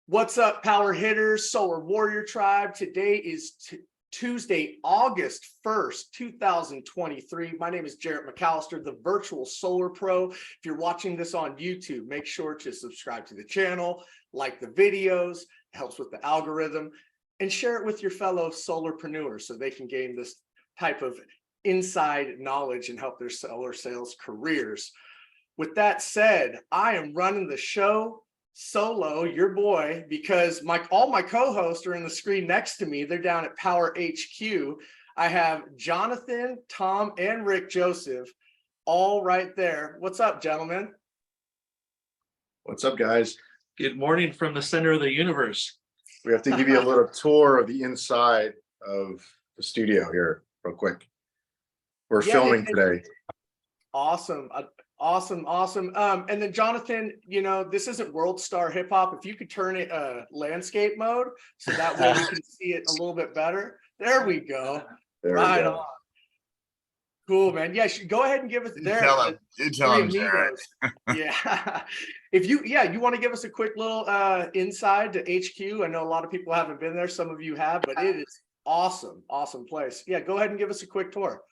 What's up, power hitters, solar warrior tribe? Today is Tuesday, August 1st, 2023. My name is Jarrett McAllister, the virtual solar pro. If you're watching this on YouTube, make sure to subscribe to the channel, like the videos, it helps with the algorithm, and share it with your fellow solarpreneurs so they can gain this type of inside knowledge and help their solar sales careers. With that said, I am running the show solo, your boy, because all my co-hosts are in the screen next to me. They're down at Powur HQ. I have Jonathan, Tom, and Rick Joseph all right there. What's up, gentlemen? What's up, guys? Good morning from the center of the universe. We have to give you a little tour of the inside of the studio here real quick. We're filming today. Awesome. Awesome. And then Jonathan, you know, this isn't World Star Hip Hop. If you could turn it landscape mode so that way we can see it a little bit better. There we go. Right on. Cool, man. Yeah, go ahead and give us there. You tell him, Jared. Yeah. If you want to give us a quick little inside to HQ. I know a lot of people haven't been there. Some of you have, but it is awesome. Awesome place. Yeah, go ahead and give us a quick tour.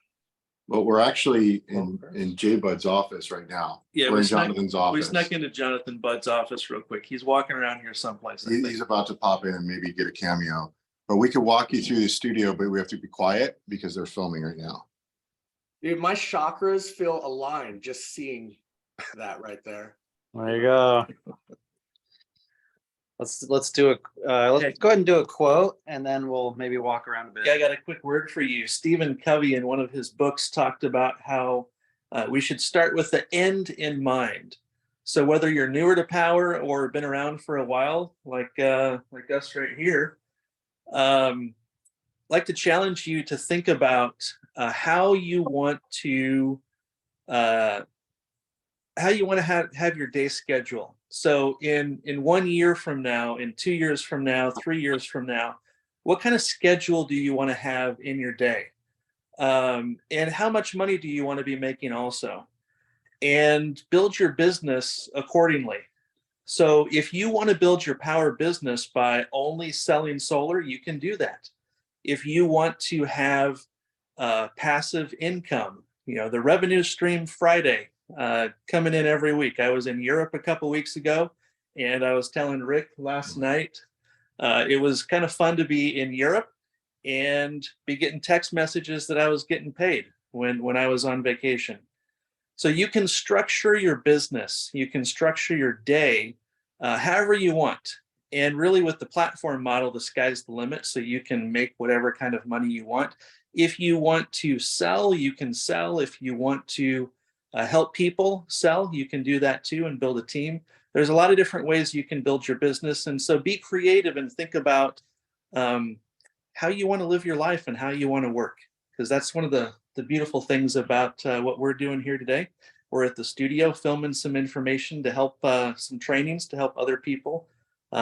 Well, we're actually in J Bud's office right now. Yeah, we're in Jonathan's office. We snuck into Jonathan Bud's office real quick. He's walking around here someplace. He's about to pop in and maybe get a cameo. But we could walk you through the studio, but we have to be quiet because they're filming right now. Dude, my chakras feel aligned just seeing that right there. There you go. Let's do a let's go ahead and do a quote, and then we'll maybe walk around a bit. Yeah, I got a quick word for you. Stephen Covey, in one of his books, talked about how we should start with the end in mind. So whether you're newer to power or been around for a while, like us right here, I'd like to challenge you to think about how you want to have your day schedule. So in 1 year from now, in 2 years from now, 3 years from now, what kind of schedule do you want to have in your day? And how much money do you want to be making also? And build your business accordingly. So if you want to build your power business by only selling solar, you can do that. If you want to have passive income, you know, the revenue stream Friday, coming in every week. I was in Europe a couple weeks ago, and I was telling Rick last night, it was kind of fun to be in Europe and be getting text messages that I was getting paid when I was on vacation. So you can structure your business, you can structure your day however you want. And really with the platform model, the sky's the limit, so you can make whatever kind of money you want. If you want to sell, you can sell. If you want to help people sell, you can do that too and build a team. There's a lot of different ways you can build your business. And so be creative and think about how you want to live your life and how you want to work. Because that's one of the beautiful things about what we're doing here today. We're at the studio filming some information to help some trainings to help other people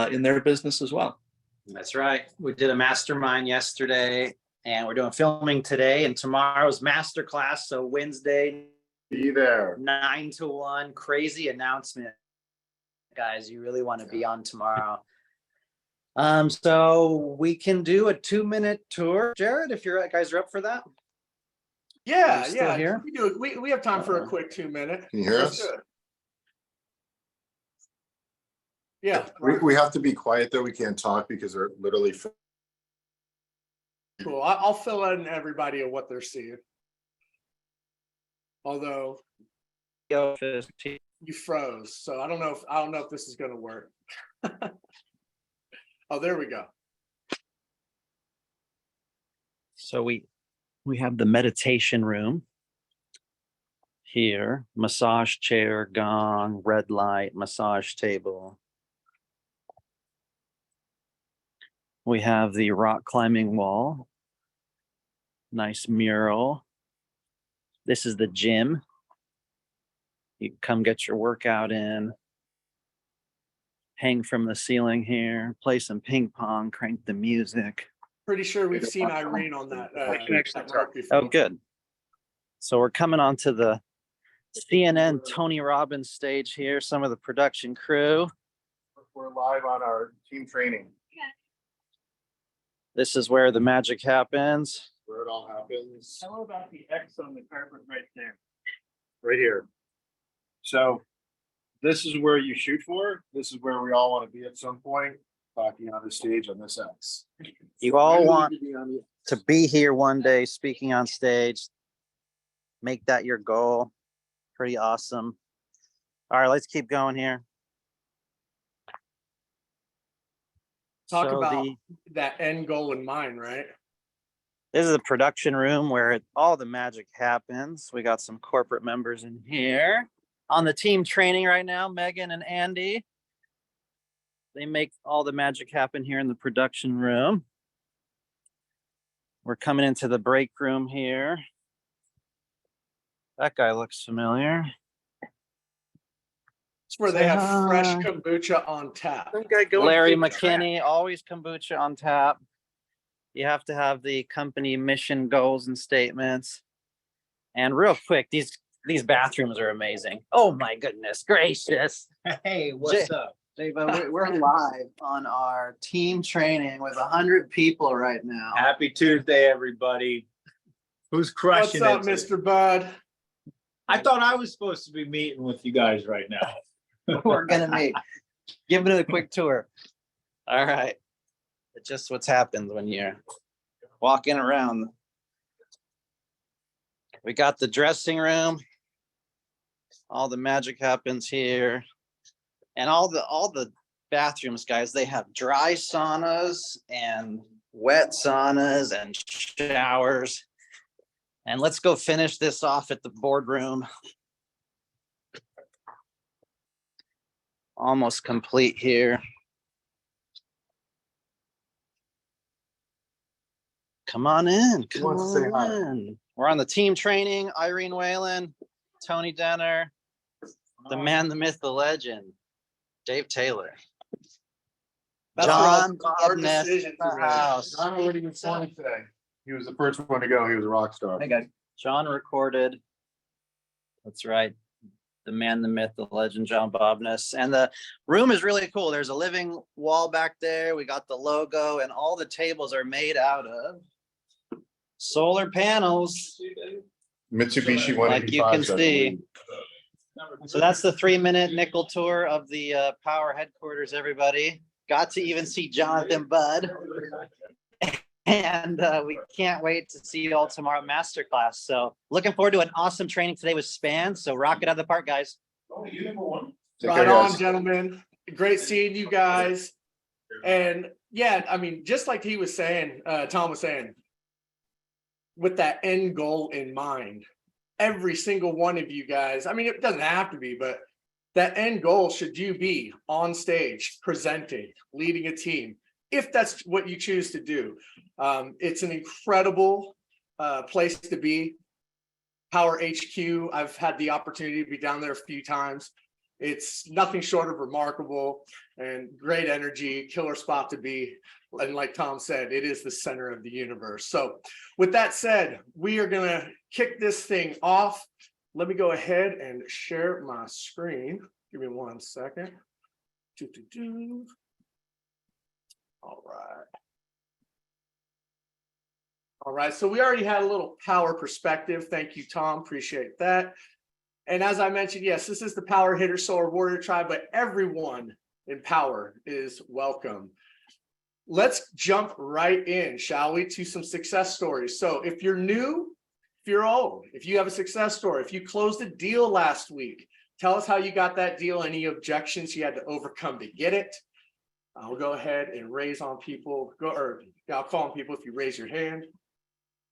in their business as well. That's right. We did a mastermind yesterday, and we're doing filming today, and tomorrow's masterclass. So Wednesday, be there 9 to 1. Crazy announcement, guys. You really want to be on tomorrow. So we can do a 2-minute tour, Jared, if you guys are up for that. Yeah. Here? We have time for a quick 2-minute. Can you hear us? Yeah. We have to be quiet though. We can't talk because they're literally Cool. I'll fill in everybody of what they're seeing. Although you froze, so I don't know if this is going to work. Oh, there we go. So we have the meditation room here, massage chair, gong, red light, massage table. We have the rock climbing wall, nice mural. This is the gym. You can come get your workout in, hang from the ceiling here, play some ping pong, crank the music. Pretty sure we've seen Irene on that. Oh, good. So we're coming on to the CNN Tony Robbins stage here, some of the production crew. we're live on our team training, This is where the magic happens. where it all happens, How about the X on the carpet right there? right here. So this is where you shoot for. This is where we all want to be at some point, talking on the stage on this X. You all Really want need to be on the- to be here one day, speaking on stage. Make that your goal. Pretty awesome. All right, let's keep going here. Talk So about that end goal in mind, right? this is the production room where all the magic happens. We got some corporate members in here on the team training right now, Megan and Andy. They make all the magic happen here in the production room. We're coming into the break room here. That guy looks familiar. It's where they have fresh kombucha on tap. Larry McKinney, always kombucha on tap. You have to have the company mission, goals, and statements. And real quick, these bathrooms are amazing. Oh my goodness gracious. Hey, what's Jay- up? We're live on our team training with 100 people right now. Happy Tuesday, everybody. Who's What's crushing up, it? Mr. Bud? I thought I was supposed to be meeting with you guys right now. We're gonna meet. Give it a quick tour. All right. It's just what's happened when you're walking around. We got the dressing room. All the magic happens here. And all the bathrooms, guys, they have dry saunas and wet saunas and showers. And let's go finish this off at the boardroom. Almost complete here. Come on in. Who Come wants to say hi? on in. We're on the team training. Irene Whalen, Tony Denner, the man, the myth, the legend, Dave Taylor. That's John a hard Bobness in decision the for me. house. John already was flying today. He was the first one to go. He was a rock star. Hey, guys. John recorded. That's right. The man, the myth, the legend, John Bobness. And the room is really cool. There's a living wall back there. We got the logo, and all the tables are made out of solar panels. Mitsubishi Like you 185s, can I see. believe. So that's the 3-minute nickel tour of the Powur headquarters, everybody. Got to even see Jonathan Budd. And we can't wait to see you all tomorrow at Masterclass. So looking forward to an awesome training today with Span. So rock it out of the park, guys. Take Right care, on, guys. gentlemen. Great seeing you guys. And yeah, I mean, just like he was saying, Tom was saying, with that end goal in mind, every single one of you guys, I mean, it doesn't have to be, but that end goal, should you be on stage, presenting, leading a team, if that's what you choose to do. It's an incredible place to be. Powur HQ, I've had the opportunity to be down there a few times. It's nothing short of remarkable and great energy, killer spot to be. And like Tom said, it is the center of the universe. So with that said, we are gonna kick this thing off. Let me go ahead and share my screen. Give me 1 second. All right. All right, so we already had a little Powur perspective. Thank you, Tom. Appreciate that. And as I mentioned, yes, this is the Powur Hitter Solar Warrior Tribe, but everyone in Powur is welcome. Let's jump right in, shall we, to some success stories. So if you're new, if you're old, if you have a success story, if you closed a deal last week, tell us how you got that deal, any objections you had to overcome to get it. I'll go ahead and raise on people, I'll call on people if you raise your hand.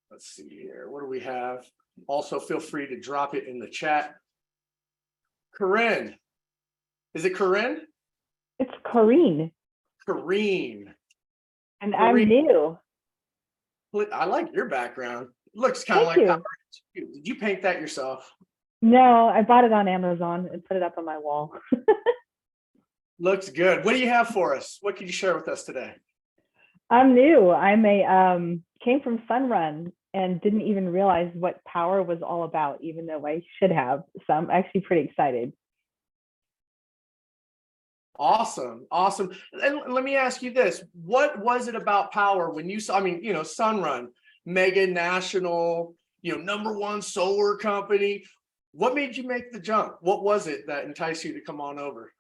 Let's see here, what do we have? Also, feel free to drop it in the chat. Corinne, is it Corinne? It's Corrine, Corinne. and Corrine. I'm new. I like your background. Looks kind of like Thank Powur HQ. Did you paint that yourself? No, I bought it on Amazon and put it up on my wall. Looks good. What do you have for us? What can you share with us today? I'm new. I'm a came from Sunrun and didn't even realize what Powur was all about, even though I should have. So I'm actually pretty excited. Awesome. Awesome. And let me ask you this. What was it about Powur when you saw, I mean, Sunrun, mega national, #1 solar company. What made you make the jump? What was it that enticed you to come on over?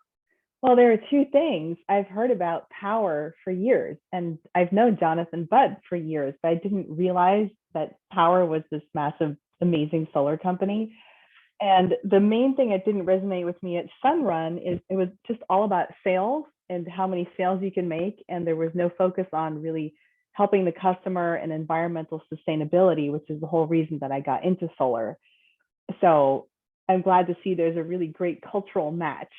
Well, there are two things. I've heard about Powur for years, and I've known Jonathan Budd for years, but I didn't realize that Powur was this massive, amazing solar company. And the main thing that didn't resonate with me at Sunrun is it was just all about sales and how many sales you can make. And there was no focus on really helping the customer and environmental sustainability, which is the whole reason that I got into solar. So I'm glad to see there's a really great cultural match.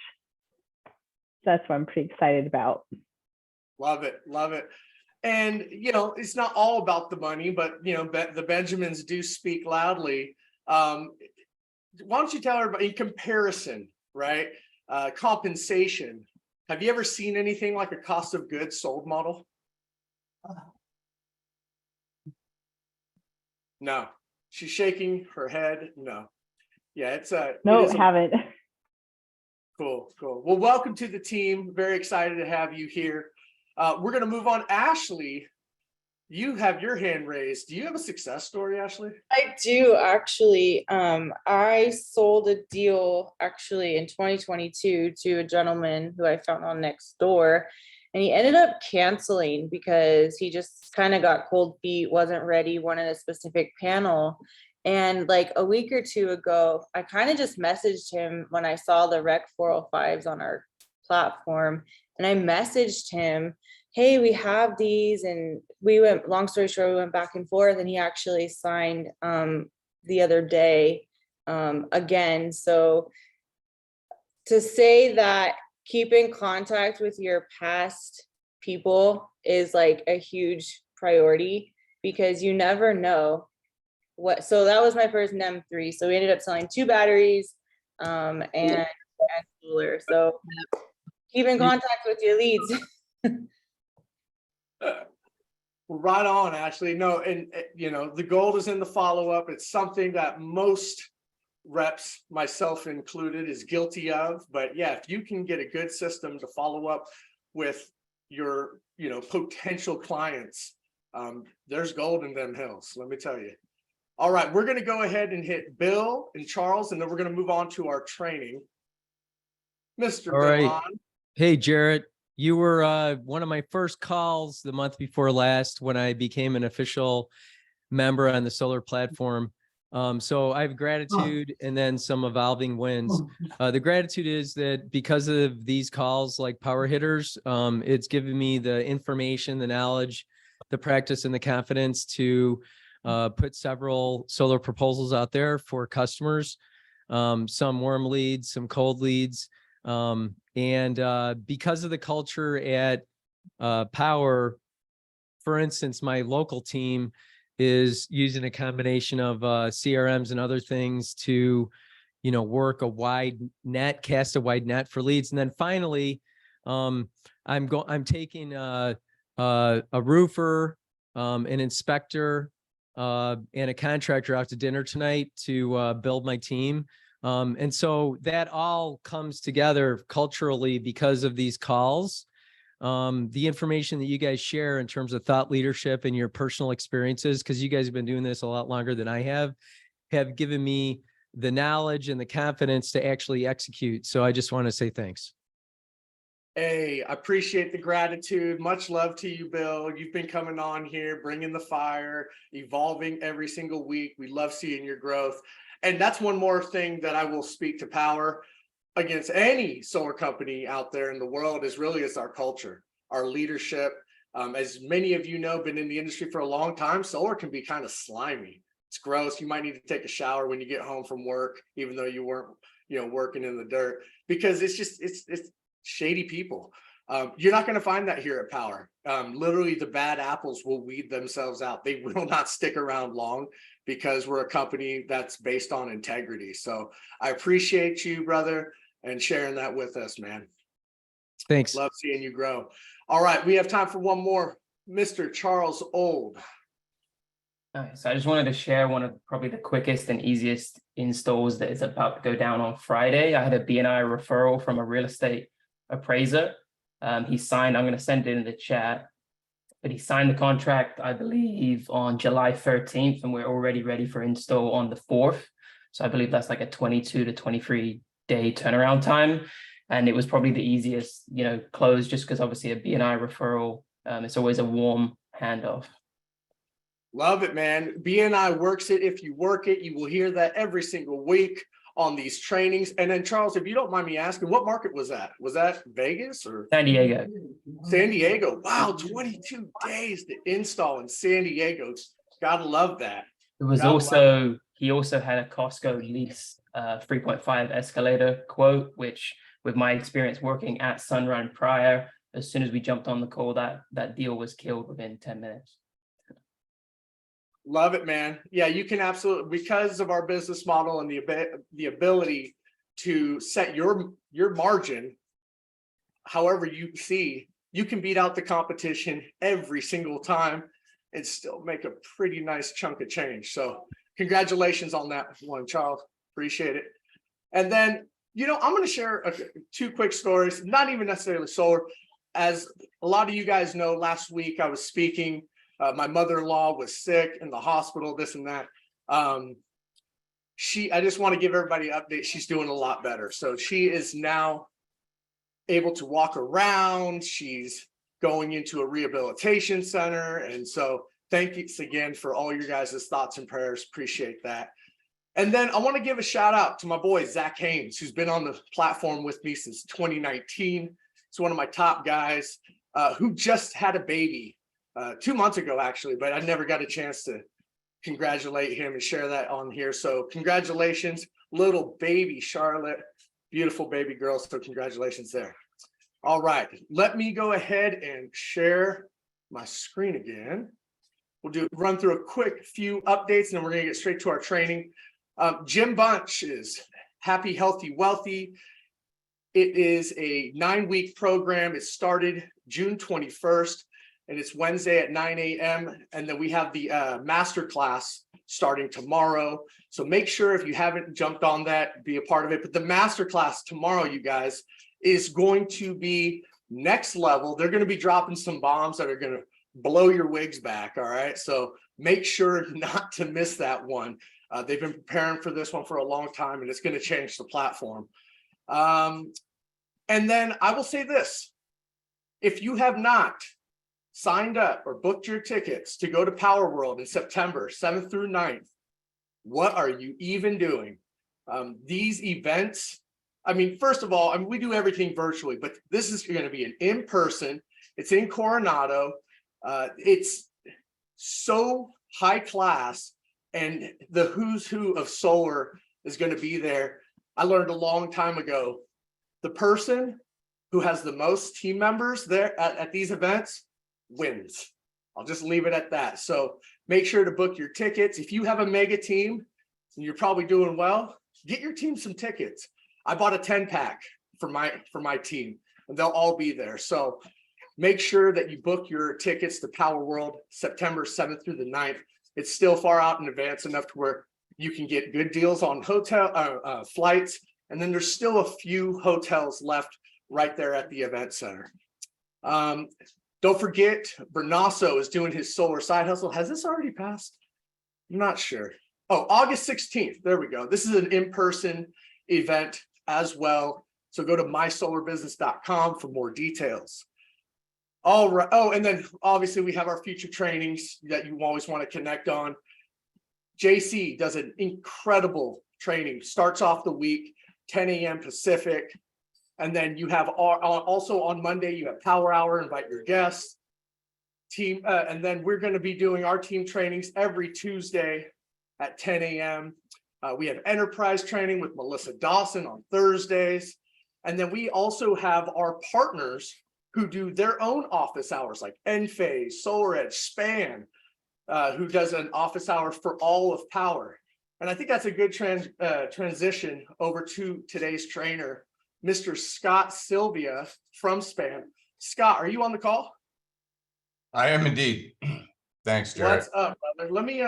That's what I'm pretty excited about. Love it. Love it. And, it's not all about the money, but, the Benjamins do speak loudly. Why don't you tell everybody in comparison, right? Compensation. Have you ever seen anything like a cost of goods sold model? No. She's shaking her head. No. Yeah, No, haven't. Cool. Well, welcome to the team. Very excited to have you here. We're going to move on. Ashley, you have your hand raised. Do you have a success story, Ashley? I do actually. I sold a deal actually in 2022 to a gentleman who I found on Nextdoor, and he ended up canceling because he just kind of got cold feet, wasn't ready, wanted a specific panel. And like a week or two ago, I kind of just messaged him when I saw the Rec 405s on our platform, and I messaged him, hey, we have these, and long story short, we went back and forth, and he actually signed the other day again. So to say that keep in contact with your past people is like a huge priority, because you never know what. So that was my first NEM3. So we ended up selling 2 batteries and solar. So keep in contact with your leads. Right on, Ashley. No, and the gold is in the follow-up. It's something that most reps, myself included, is guilty of. But yeah, if you can get a good system to follow up with your potential clients, there's gold in them hills, let me tell you. All right, we're going to go ahead and hit Bill and Charles, and then we're going to move on to our training. Mr. All Bill right. Hahn. Hey, Jarrett, you were one of my first calls the month before last when I became an official member on the solar platform. So I have gratitude and then some evolving wins. The gratitude is that because of these calls like Power Hitters, it's given me the information, the knowledge, the practice, and the confidence to put several solar proposals out there for customers, some warm leads, some cold leads. And because of the culture at Powur, for instance, my local team is using a combination of CRMs and other things to, work a wide net, cast a wide net for leads. And then finally, I'm taking a roofer, an inspector, and a contractor out to dinner tonight to build my team. And so that all comes together culturally because of these calls. The information that you guys share in terms of thought leadership and your personal experiences, because you guys have been doing this a lot longer than I have given me the knowledge and the confidence to actually execute. So I just want to say thanks. Hey, I appreciate the gratitude. Much love to you, Bill. You've been coming on here, bringing the fire, evolving every single week. We love seeing your growth. And that's one more thing that I will speak to Powur against any solar company out there in the world is our culture, our leadership. As many of you know, been in the industry for a long time, solar can be kind of slimy. It's gross. You might need to take a shower when you get home from work, even though you weren't, working in the dirt, because it's shady people. You're not going to find that here at Powur. Literally, the bad apples will weed themselves out. They will not stick around long because we're a company that's based on integrity. So I appreciate you, brother, and sharing that with us, man. Thanks. Love seeing you grow. All right, we have time for one more. Mr. Charles Old. So I just wanted to share one of probably the quickest and easiest installs that is about to go down on Friday. I had a BNI referral from a real estate appraiser. He signed, I'm going to send it in the chat, but he signed the contract, I believe, on July 13th, and we're already ready for install on the 4th. So I believe that's like a 22 to 23 day turnaround time. And it was probably the easiest, close, just because obviously a BNI referral, it's always a warm handoff. Love it, man. BNI works it. If you work it, you will hear that every single week on these trainings. And then Charles, if you don't mind me asking, what market was that? Was that Vegas or San Diego? San Diego? Wow, 22 days to install in San Diego. Gotta love that. It was he also had a Costco lease 3.5 escalator quote, which with my experience working at Sunrun prior, as soon as we jumped on the call, that deal was killed within 10 minutes. Love it, man. Yeah, you can absolutely, because of our business model and the ability to set your margin however you see, you can beat out the competition every single time and still make a pretty nice chunk of change. So congratulations on that one, Charles. Appreciate it. And then, I'm going to share two quick stories, not even necessarily solar. As a lot of you guys know, last week I was speaking. My mother-in-law was sick in the hospital, this and that. I just want to give everybody an update. She's doing a lot better. So she is now able to walk around. She's going into a rehabilitation center. And so thanks again for all your guys' thoughts and prayers. Appreciate that. And then I want to give a shout out to my boy, Zach Haynes, who's been on the platform with me since 2019. He's one of my top guys who just had a baby 2 months ago, actually, but I never got a chance to congratulate him and share that on here. So congratulations, little baby Charlotte, beautiful baby girl. So congratulations there. All right, let me go ahead and share my screen again. We'll run through a quick few updates and then we're going to get straight to our training. Jim Bunch is Happy, Healthy, Wealthy. It is a 9-week program. It started June 21st. And it's Wednesday at 9 a.m. And then we have the master class starting tomorrow. So make sure if you haven't jumped on that, be a part of it. But the master class tomorrow, you guys, is going to be next level. They're going to be dropping some bombs that are going to blow your wigs back. All right. So make sure not to miss that one. They've been preparing for this one for a long time, and it's going to change the platform. And then I will say this. If you have not signed up or booked your tickets to go to Powur World in September 7th through 9th, what are you even doing? These events, first of all, we do everything virtually, but this is going to be an in-person. It's in Coronado. It's so high class, and the who's who of solar is going to be there. I learned a long time ago, the person who has the most team members there at these events wins. I'll just leave it at that. So make sure to book your tickets. If you have a mega team and you're probably doing well, get your team some tickets. I bought a 10-pack for my team, and they'll all be there. So make sure that you book your tickets to Powur World September 7th through the 9th. It's still far out in advance enough to where you can get good deals on hotel flights. And then there's still a few hotels left right there at the event center. Don't forget, Bernasso is doing his solar side hustle. Has this already passed? I'm not sure. Oh, August 16th. There we go. This is an in-person event as well. So go to mysolarbusiness.com for more details. All right. Oh, and then obviously we have our future trainings that you always want to connect on. JC does an incredible training. Starts off the week, 10 a.m. Pacific. And then you have also on Monday, you have Power Hour, invite your guests. And then we're going to be doing our team trainings every Tuesday at 10 a.m. We have enterprise training with Melissa Dawson on Thursdays. And then we also have our partners who do their own office hours, like Enphase, SolarEdge, Span, who does an office hour for all of Power. And I think that's a good transition over to today's trainer, Mr. Scott Silvia from Span. Scott, are you on the call? I am indeed. Thanks, Jared. What's up, brother? Let me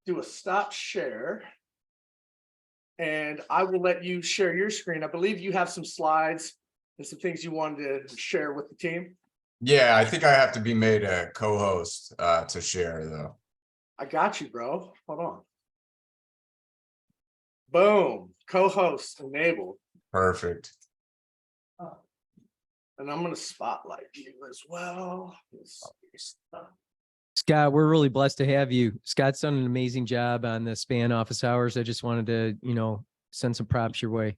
do a stop share. And I will let you share your screen. I believe you have some slides and some things you wanted to share with the team? Yeah, I think I have to be made a co-host to share though. I got you, bro. Hold on. Boom. Co-host enabled. Perfect. And I'm going to spotlight you as well. Scott, we're really blessed to have you. Scott's done an amazing job on the span office hours. I just wanted to, send some props your way.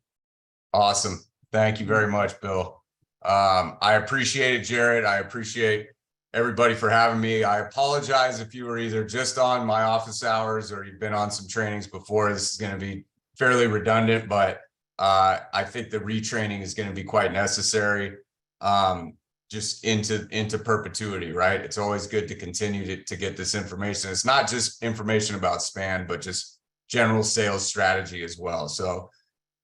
Awesome. Thank you very much, Bill. I appreciate it, Jared. I appreciate everybody for having me. I apologize if you were either just on my office hours or you've been on some trainings before. This is going to be fairly redundant, but I think the retraining is going to be quite necessary. Just into perpetuity, right? It's always good to continue to get this information. It's not just information about span, but just general sales strategy as well. So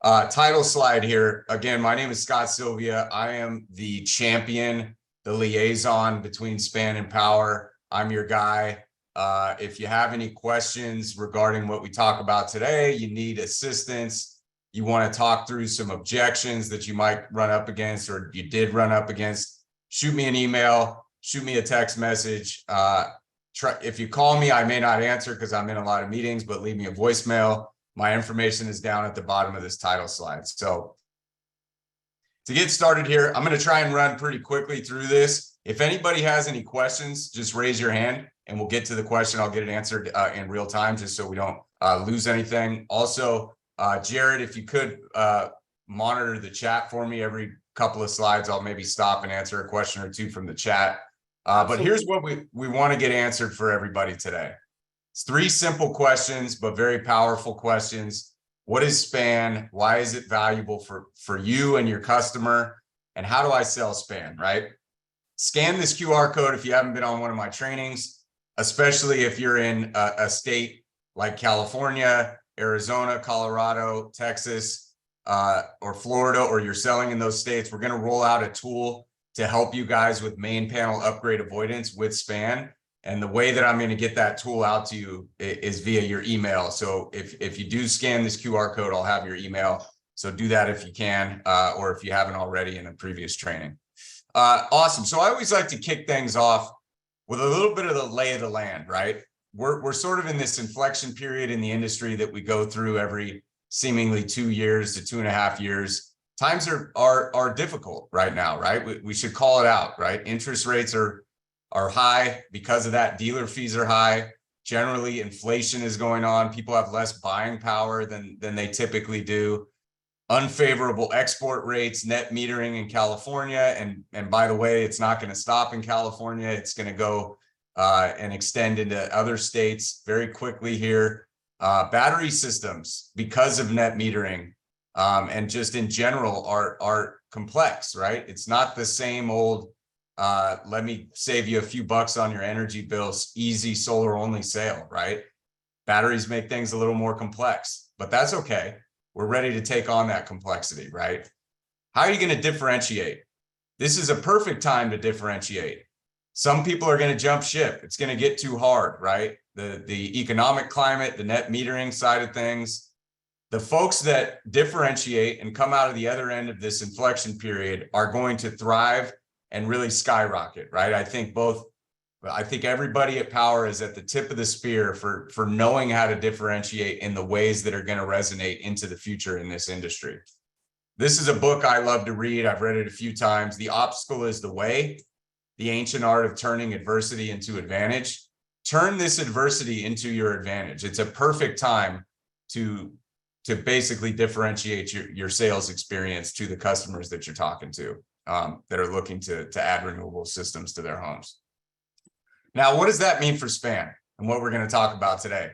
title slide here. Again, my name is Scott Silvia. I am the champion, the liaison between Span and Powur. I'm your guy. If you have any questions regarding what we talk about today, you need assistance, you want to talk through some objections that you might run up against or you did run up against, shoot me an email, shoot me a text message. If you call me, I may not answer because I'm in a lot of meetings, but leave me a voicemail. My information is down at the bottom of this title slide. So to get started here, I'm going to try and run pretty quickly through this. If anybody has any questions, just raise your hand and we'll get to the question. I'll get it answered in real time, just so we don't lose anything. Also, Jared, if you could monitor the chat for me every couple of slides, I'll maybe stop and answer a question or two from the chat. But here's what we want to get answered for everybody today. It's 3 simple questions, but very powerful questions. What is span? Why is it valuable for you and your customer? And how do I sell span, right? Scan this QR code if you haven't been on one of my trainings, especially if you're in a state like California, Arizona, Colorado, Texas, or Florida, or you're selling in those states. We're going to roll out a tool to help you guys with main panel upgrade avoidance with span. And the way that I'm going to get that tool out to you is via your email. So if you do scan this QR code, I'll have your email. So do that if you can, or if you haven't already in a previous training. Awesome. So I always like to kick things off with a little bit of the lay of the land, right? We're sort of in this inflection period in the industry that we go through every seemingly 2 years to 2.5 years. Times are difficult right now, right? We should call it out, right? Interest rates are high. Because of that, dealer fees are high. Generally, inflation is going on. People have less buying power than they typically do. Unfavorable export rates, net metering in California. And by the way, it's not going to stop in California. It's going to go and extend into other states very quickly here. Battery systems, because of net metering, and just in general are complex, right? It's not the same old, let me save you a few bucks on your energy bills, easy solar only sale, right? Batteries make things a little more complex, but that's okay. We're ready to take on that complexity, right? How are you going to differentiate? This is a perfect time to differentiate. Some people are going to jump ship. It's going to get too hard, right? The economic climate, the net metering side of things. The folks that differentiate and come out of the other end of this inflection period are going to thrive and really skyrocket, right? I think everybody at Powur is at the tip of the spear for knowing how to differentiate in the ways that are going to resonate into the future in this industry. This is a book I love to read. I've read it a few times. The Obstacle is the Way, The Ancient Art of Turning Adversity into Advantage. Turn this adversity into your advantage. It's a perfect time to basically differentiate your sales experience to the customers that you're talking to, that are looking to add renewable systems to their homes. Now, what does that mean for span and what we're going to talk about today?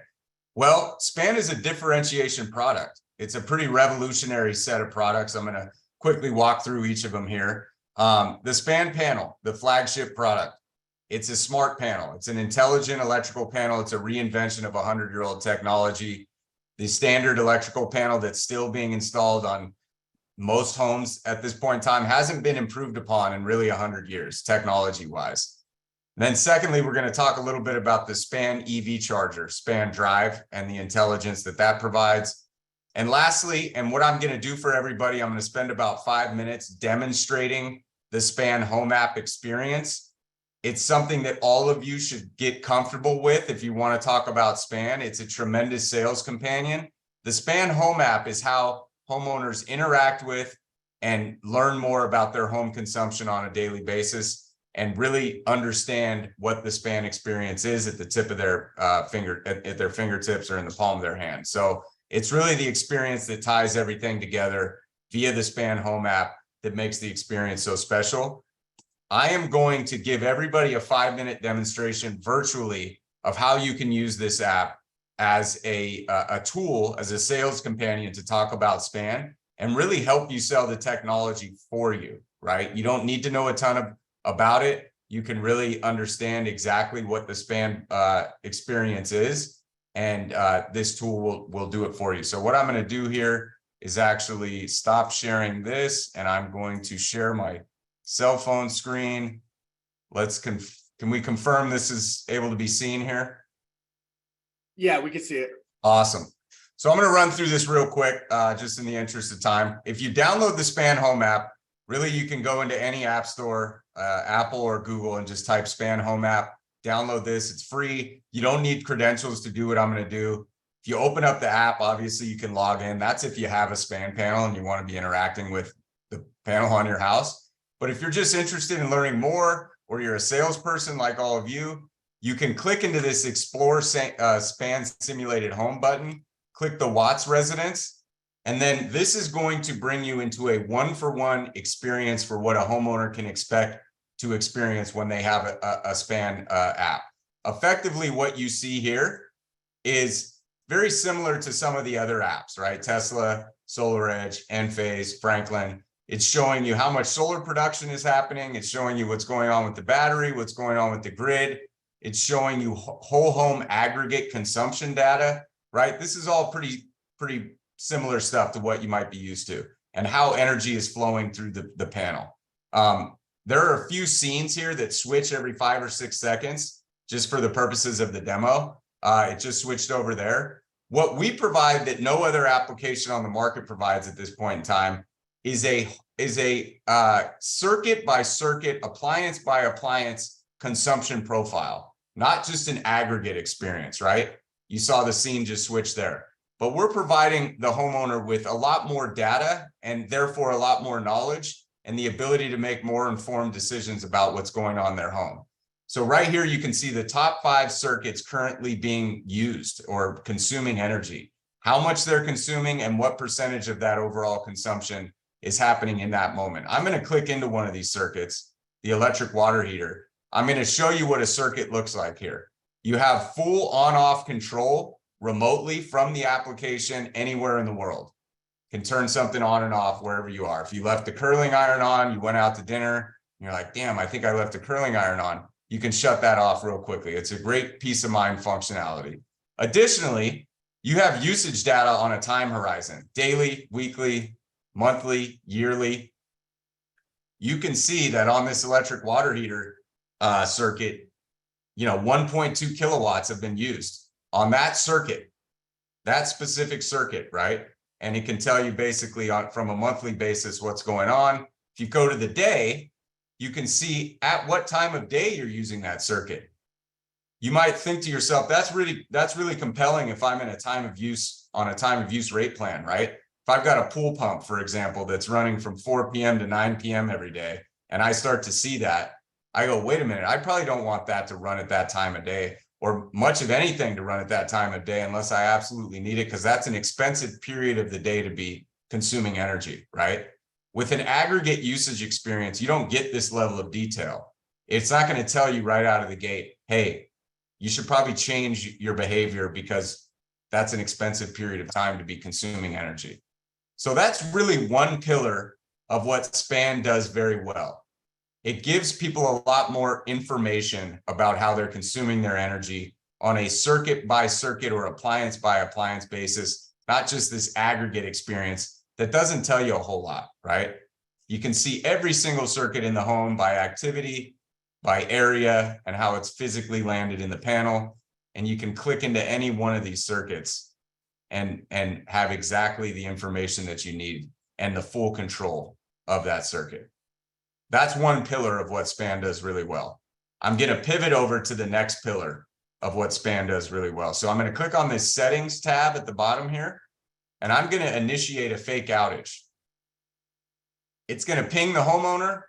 Well, span is a differentiation product. It's a pretty revolutionary set of products. I'm going to quickly walk through each of them here. The span panel, the flagship product, it's a smart panel. It's an intelligent electrical panel. It's a reinvention of 100-year-old technology. The standard electrical panel that's still being installed on most homes at this point in time hasn't been improved upon in really 100 years, technology-wise. Then secondly, we're going to talk a little bit about the Span EV charger, Span Drive, and the intelligence that provides. And lastly, and what I'm going to do for everybody, I'm going to spend about 5 minutes demonstrating the Span Home app experience. It's something that all of you should get comfortable with if you want to talk about Span. It's a tremendous sales companion. The Span Home app is how homeowners interact with and learn more about their home consumption on a daily basis and really understand what the Span experience is at the tip of their at their fingertips or in the palm of their hand. So it's really the experience that ties everything together via the Span Home app that makes the experience so special. I am going to give everybody a 5-minute demonstration virtually of how you can use this app as a tool, as a sales companion to talk about Span and really help you sell the technology for you, right? You don't need to know a ton about it. You can really understand exactly what the Span experience is, and this tool will do it for you. So what I'm going to do here is actually stop sharing this, and I'm going to share my cell phone screen. Can we confirm this is able to be seen here? Yeah, we can see it. Awesome. So I'm going to run through this real quick, just in the interest of time. If you download the Span Home app, really you can go into any app store, Apple or Google, and just type Span Home app. Download this. It's free. You don't need credentials to do what I'm going to do. If you open up the app, obviously you can log in. That's if you have a Span panel and you want to be interacting with the panel on your house. But if you're just interested in learning more, or you're a salesperson like all of you, you can click into this Explore Span Simulated Home button, click the Watts residence, and then this is going to bring you into a one-for-one experience for what a homeowner can expect to experience when they have a Span app. Effectively, what you see here is very similar to some of the other apps, right? Tesla, SolarEdge, Enphase, Franklin. It's showing you how much solar production is happening. It's showing you what's going on with the battery, what's going on with the grid. It's showing you whole home aggregate consumption data, right? This is all pretty similar stuff to what you might be used to, and how energy is flowing through the panel. There are a few scenes here that switch every 5 or 6 seconds, just for the purposes of the demo. It just switched over there. What we provide that no other application on the market provides at this point in time is a circuit by circuit, appliance by appliance consumption profile, not just an aggregate experience, right? You saw the scene just switch there. But we're providing the homeowner with a lot more data and therefore a lot more knowledge and the ability to make more informed decisions about what's going on in their home. So right here, you can see the top 5 circuits currently being used or consuming energy, how much they're consuming and what percentage of that overall consumption is happening in that moment. I'm going to click into one of these circuits, the electric water heater. I'm going to show you what a circuit looks like here. You have full on-off control remotely from the application anywhere in the world. Can turn something on and off wherever you are. If you left the curling iron on, you went out to dinner, and you're like, damn, I think I left the curling iron on. You can shut that off real quickly. It's a great peace of mind functionality. Additionally, you have usage data on a time horizon, daily, weekly, monthly, yearly. You can see that on this electric water heater circuit, 1.2 kilowatts have been used on that circuit, that specific circuit, right? And it can tell you basically from a monthly basis what's going on. If you go to the day, you can see at what time of day you're using that circuit. You might think to yourself, that's really compelling if I'm in a time of use on a time of use rate plan, right? If I've got a pool pump, for example, that's running from 4 p.m. to 9 p.m. every day, and I start to see that, I go, wait a minute, I probably don't want that to run at that time of day, or much of anything to run at that time of day unless I absolutely need it, because that's an expensive period of the day to be consuming energy, right? With an aggregate usage experience, you don't get this level of detail. It's not going to tell you right out of the gate, hey, you should probably change your behavior because that's an expensive period of time to be consuming energy. So that's really one pillar of what Span does very well. It gives people a lot more information about how they're consuming their energy on a circuit by circuit or appliance by appliance basis, not just this aggregate experience that doesn't tell you a whole lot, right? You can see every single circuit in the home by activity, by area, and how it's physically landed in the panel. And you can click into any one of these circuits and have exactly the information that you need and the full control of that circuit. That's one pillar of what SPAN does really well. I'm going to pivot over to the next pillar of what SPAN does really well. So I'm going to click on this settings tab at the bottom here, and I'm going to initiate a fake outage. It's going to ping the homeowner.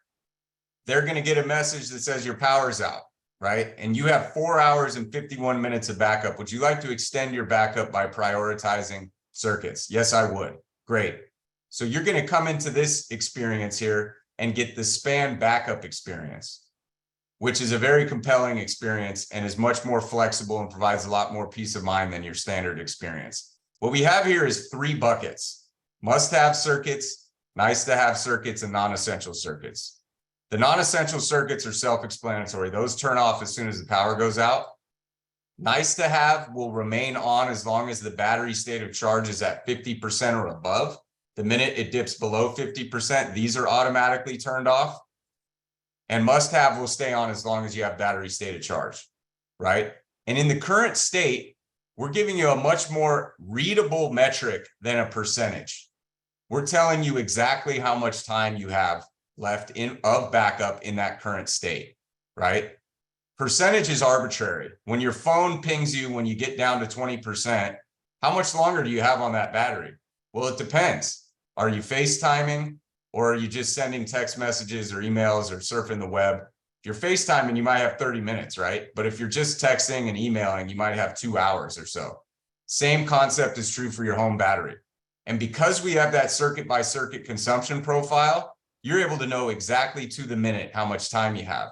They're going to get a message that says your power's out, right? And you have 4 hours and 51 minutes of backup. Would you like to extend your backup by prioritizing circuits? Yes, I would. Great. So you're going to come into this experience here and get the SPAN backup experience, which is a very compelling experience and is much more flexible and provides a lot more peace of mind than your standard experience. What we have here is 3 buckets: must-have circuits, nice-to-have circuits, and non-essential circuits. The non-essential circuits are self-explanatory. Those turn off as soon as the power goes out. Nice-to-have will remain on as long as the battery state of charge is at 50% or above. The minute it dips below 50%, these are automatically turned off. And must-have will stay on as long as you have battery state of charge, right? And in the current state, we're giving you a much more readable metric than a percentage. We're telling you exactly how much time you have left of backup in that current state, right? Percentage is arbitrary. When your phone pings you when you get down to 20%, how much longer do you have on that battery? Well, it depends. Are you FaceTiming, or are you just sending text messages or emails or surfing the web? If you're FaceTiming, you might have 30 minutes, right? But if you're just texting and emailing, you might have 2 hours or so. Same concept is true for your home battery. And because we have that circuit by circuit consumption profile, you're able to know exactly to the minute how much time you have.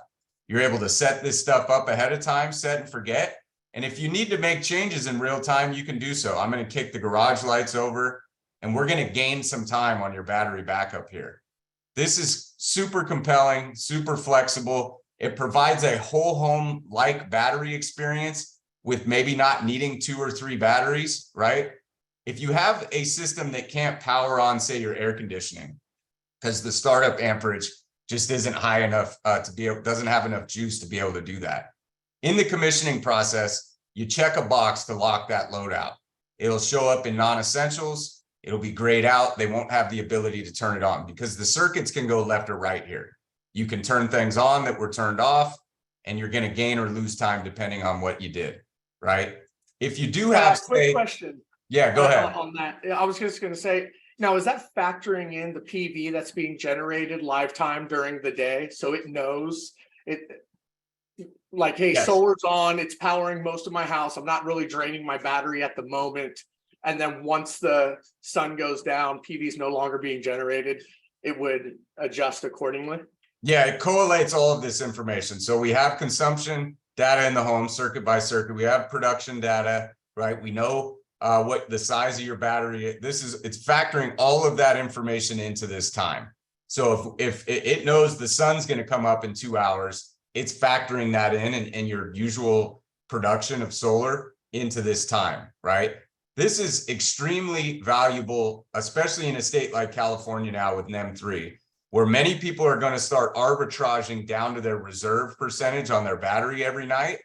You're able to set this stuff up ahead of time, set and forget. And if you need to make changes in real time, you can do so. I'm going to kick the garage lights over, and we're going to gain some time on your battery backup here. This is super compelling, super flexible. It provides a whole home like battery experience with maybe not needing 2 or 3 batteries, right? If you have a system that can't power on, say, your air conditioning, because the startup amperage just isn't high enough doesn't have enough juice to be able to do that. In the commissioning process, you check a box to lock that load out. It'll show up in non-essentials. It'll be grayed out. They won't have the ability to turn it on because the circuits can go left or right here. You can turn things on that were turned off, and you're going to gain or lose time depending on what you did, right? If you do have, quick question. Yeah, go ahead. On that, I was just going to say, now, is that factoring in the PV that's being generated lifetime during the day? So it knows it, like, hey, Yes. Solar's on, it's powering most of my house. I'm not really draining my battery at the moment. And then once the sun goes down, PV is no longer being generated. It would adjust accordingly. Yeah, it collates all of this information. So we have consumption data in the home, circuit by circuit. We have production data, right? We know what the size of your battery is. It's factoring all of that information into this time. So if it knows the sun's going to come up in 2 hours, it's factoring that in and your usual production of solar into this time, right? This is extremely valuable, especially in a state like California now with NEM 3, where many people are going to start arbitraging down to their reserve percentage on their battery every night.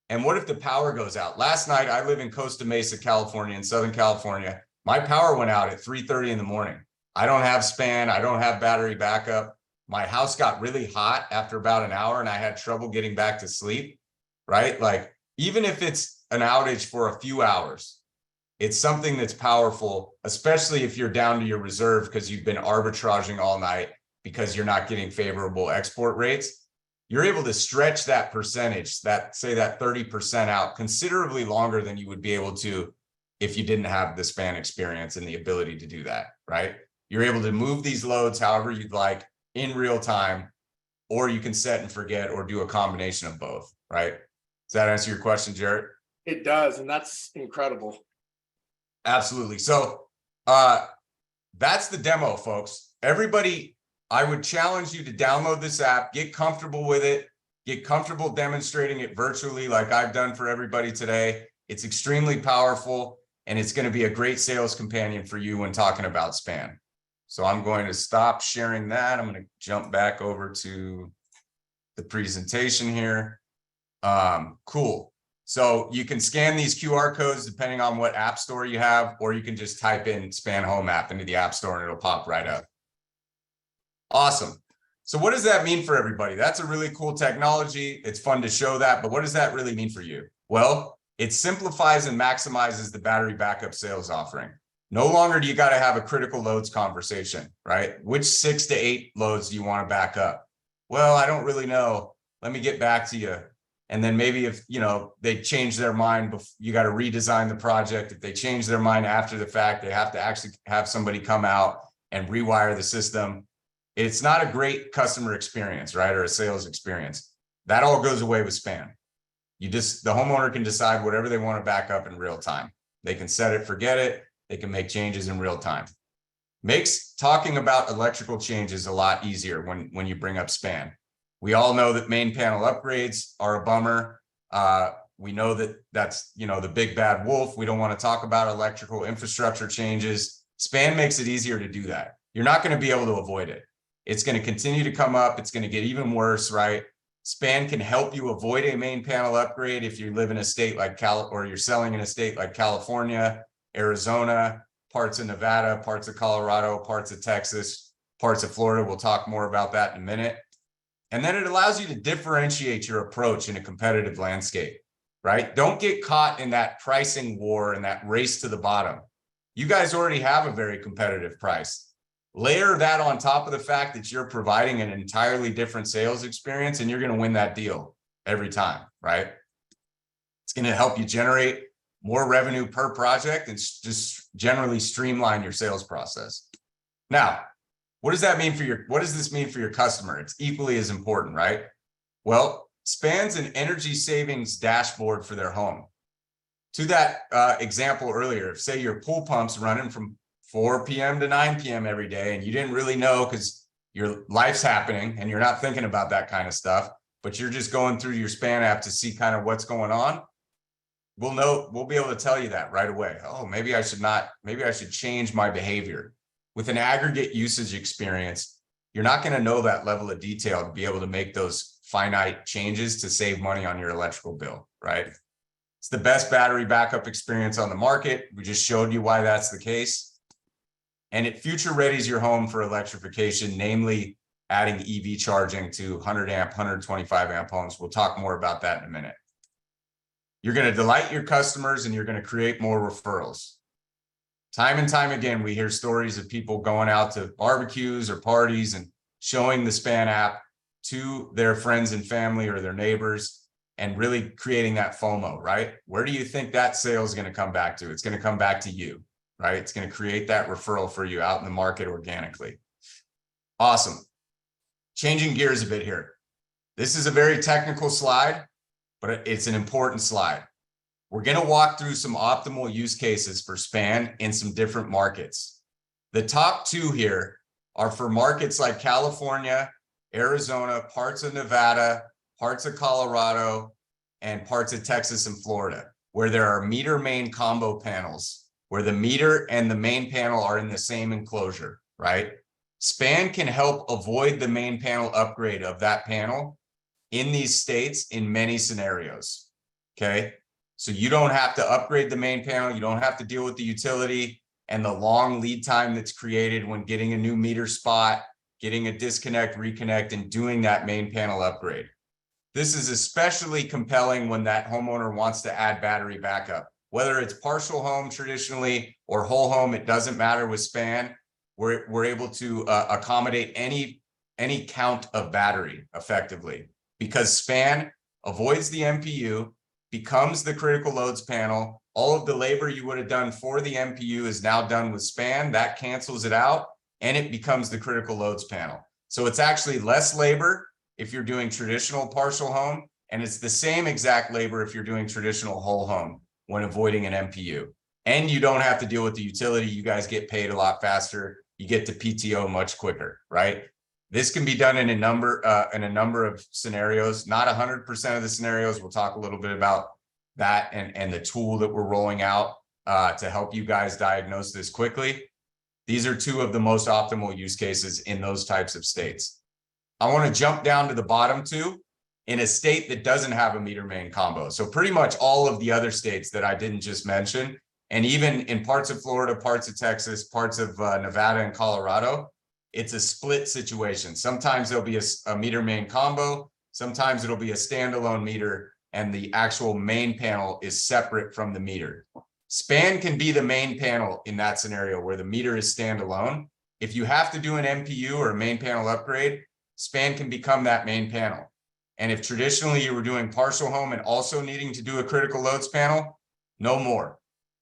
And what if the power goes out? Last night, I live in Costa Mesa, California, in Southern California. My power went out at 3:30 in the morning. I don't have SPAN. I don't have battery backup. My house got really hot after about an hour and I had trouble getting back to sleep, right? Like, even if it's an outage for a few hours, it's something that's powerful, especially if you're down to your reserve because you've been arbitraging all night because you're not getting favorable export rates. You're able to stretch that percentage, that 30% out considerably longer than you would be able to if you didn't have the SPAN experience and the ability to do that, right? You're able to move these loads however you'd like in real time, or you can set and forget or do a combination of both, right? Does that answer your question, Jarrett? It does, and that's incredible. Absolutely. So that's the demo, folks. Everybody, I would challenge you to download this app, get comfortable with it, get comfortable demonstrating it virtually like I've done for everybody today. It's extremely powerful, and it's going to be a great sales companion for you when talking about SPAN. So I'm going to stop sharing that. I'm going to jump back over to the presentation here. Cool. So you can scan these QR codes depending on what app store you have, or you can just type in Span Home app into the app store and it'll pop right up. Awesome. So what does that mean for everybody? That's a really cool technology. It's fun to show that, but what does that really mean for you? Well, it simplifies and maximizes the battery backup sales offering. No longer do you got to have a critical loads conversation, right? Which 6 to 8 loads do you want to back up? Well, I don't really know. Let me get back to you. And then maybe if, they change their mind, you got to redesign the project. If they change their mind after the fact, they have to actually have somebody come out and rewire the system. It's not a great customer experience, right? Or a sales experience. That all goes away with Span. The homeowner can decide whatever they want to back up in real time. They can set it, forget it. They can make changes in real time. Makes talking about electrical changes a lot easier when you bring up Span. We all know that main panel upgrades are a bummer. We know that's the big bad wolf. We don't want to talk about electrical infrastructure changes. Span makes it easier to do that. You're not going to be able to avoid it. It's going to continue to come up. It's going to get even worse, right? Span can help you avoid a main panel upgrade if you live in a state like or you're selling in a state like California, Arizona, parts of Nevada, parts of Colorado, parts of Texas, parts of Florida. We'll talk more about that in a minute. And then it allows you to differentiate your approach in a competitive landscape, right? Don't get caught in that pricing war and that race to the bottom. You guys already have a very competitive price. Layer that on top of the fact that you're providing an entirely different sales experience, and you're going to win that deal every time, right? It's going to help you generate more revenue per project and just generally streamline your sales process. Now, what does this mean for your customer? It's equally as important, right? Well, Span's an energy savings dashboard for their home. To that example earlier, if say your pool pump's running from 4 p.m. to 9 p.m. every day, and you didn't really know because your life's happening and you're not thinking about that kind of stuff, but you're just going through your Span app to see kind of what's going on, we'll be able to tell you that right away. Oh, maybe I should change my behavior. With an aggregate usage experience, you're not going to know that level of detail to be able to make those finite changes to save money on your electrical bill, right? It's the best battery backup experience on the market. We just showed you why that's the case. And it future readies your home for electrification, namely adding EV charging to 100 amp, 125 amp homes. We'll talk more about that in a minute. You're going to delight your customers and you're going to create more referrals. Time and time again, we hear stories of people going out to barbecues or parties and showing the Span app to their friends and family or their neighbors and really creating that FOMO, right? Where do you think that sale is going to come back to? It's going to come back to you, right? It's going to create that referral for you out in the market organically. Awesome. Changing gears a bit here. This is a very technical slide, but it's an important slide. We're going to walk through some optimal use cases for Span in some different markets. The top two here are for markets like California, Arizona, parts of Nevada, parts of Colorado, and parts of Texas and Florida, where there are meter main combo panels, where the meter and the main panel are in the same enclosure, right? Span can help avoid the main panel upgrade of that panel in these states in many scenarios, okay? So you don't have to upgrade the main panel. You don't have to deal with the utility and the long lead time that's created when getting a new meter spot, getting a disconnect, reconnect, and doing that main panel upgrade. This is especially compelling when that homeowner wants to add battery backup. Whether it's partial home traditionally or whole home, it doesn't matter with Span. We're able to accommodate any count of battery effectively because Span avoids the MPU, becomes the critical loads panel. All of the labor you would have done for the MPU is now done with Span. That cancels it out and it becomes the critical loads panel. So it's actually less labor if you're doing traditional partial home, and it's the same exact labor if you're doing traditional whole home when avoiding an MPU. And you don't have to deal with the utility. You guys get paid a lot faster. You get to PTO much quicker, right? This can be done in a number of scenarios, not 100% of the scenarios. We'll talk a little bit about that and the tool that we're rolling out to help you guys diagnose this quickly. These are two of the most optimal use cases in those types of states. I want to jump down to the bottom two in a state that doesn't have a meter main combo. So pretty much all of the other states that I didn't just mention, and even in parts of Florida, parts of Texas, parts of Nevada and Colorado, it's a split situation. Sometimes there'll be a meter main combo. Sometimes it'll be a standalone meter and the actual main panel is separate from the meter. Span can be the main panel in that scenario where the meter is standalone. If you have to do an MPU or a main panel upgrade, span can become that main panel. And if traditionally you were doing partial home and also needing to do a critical loads panel, no more.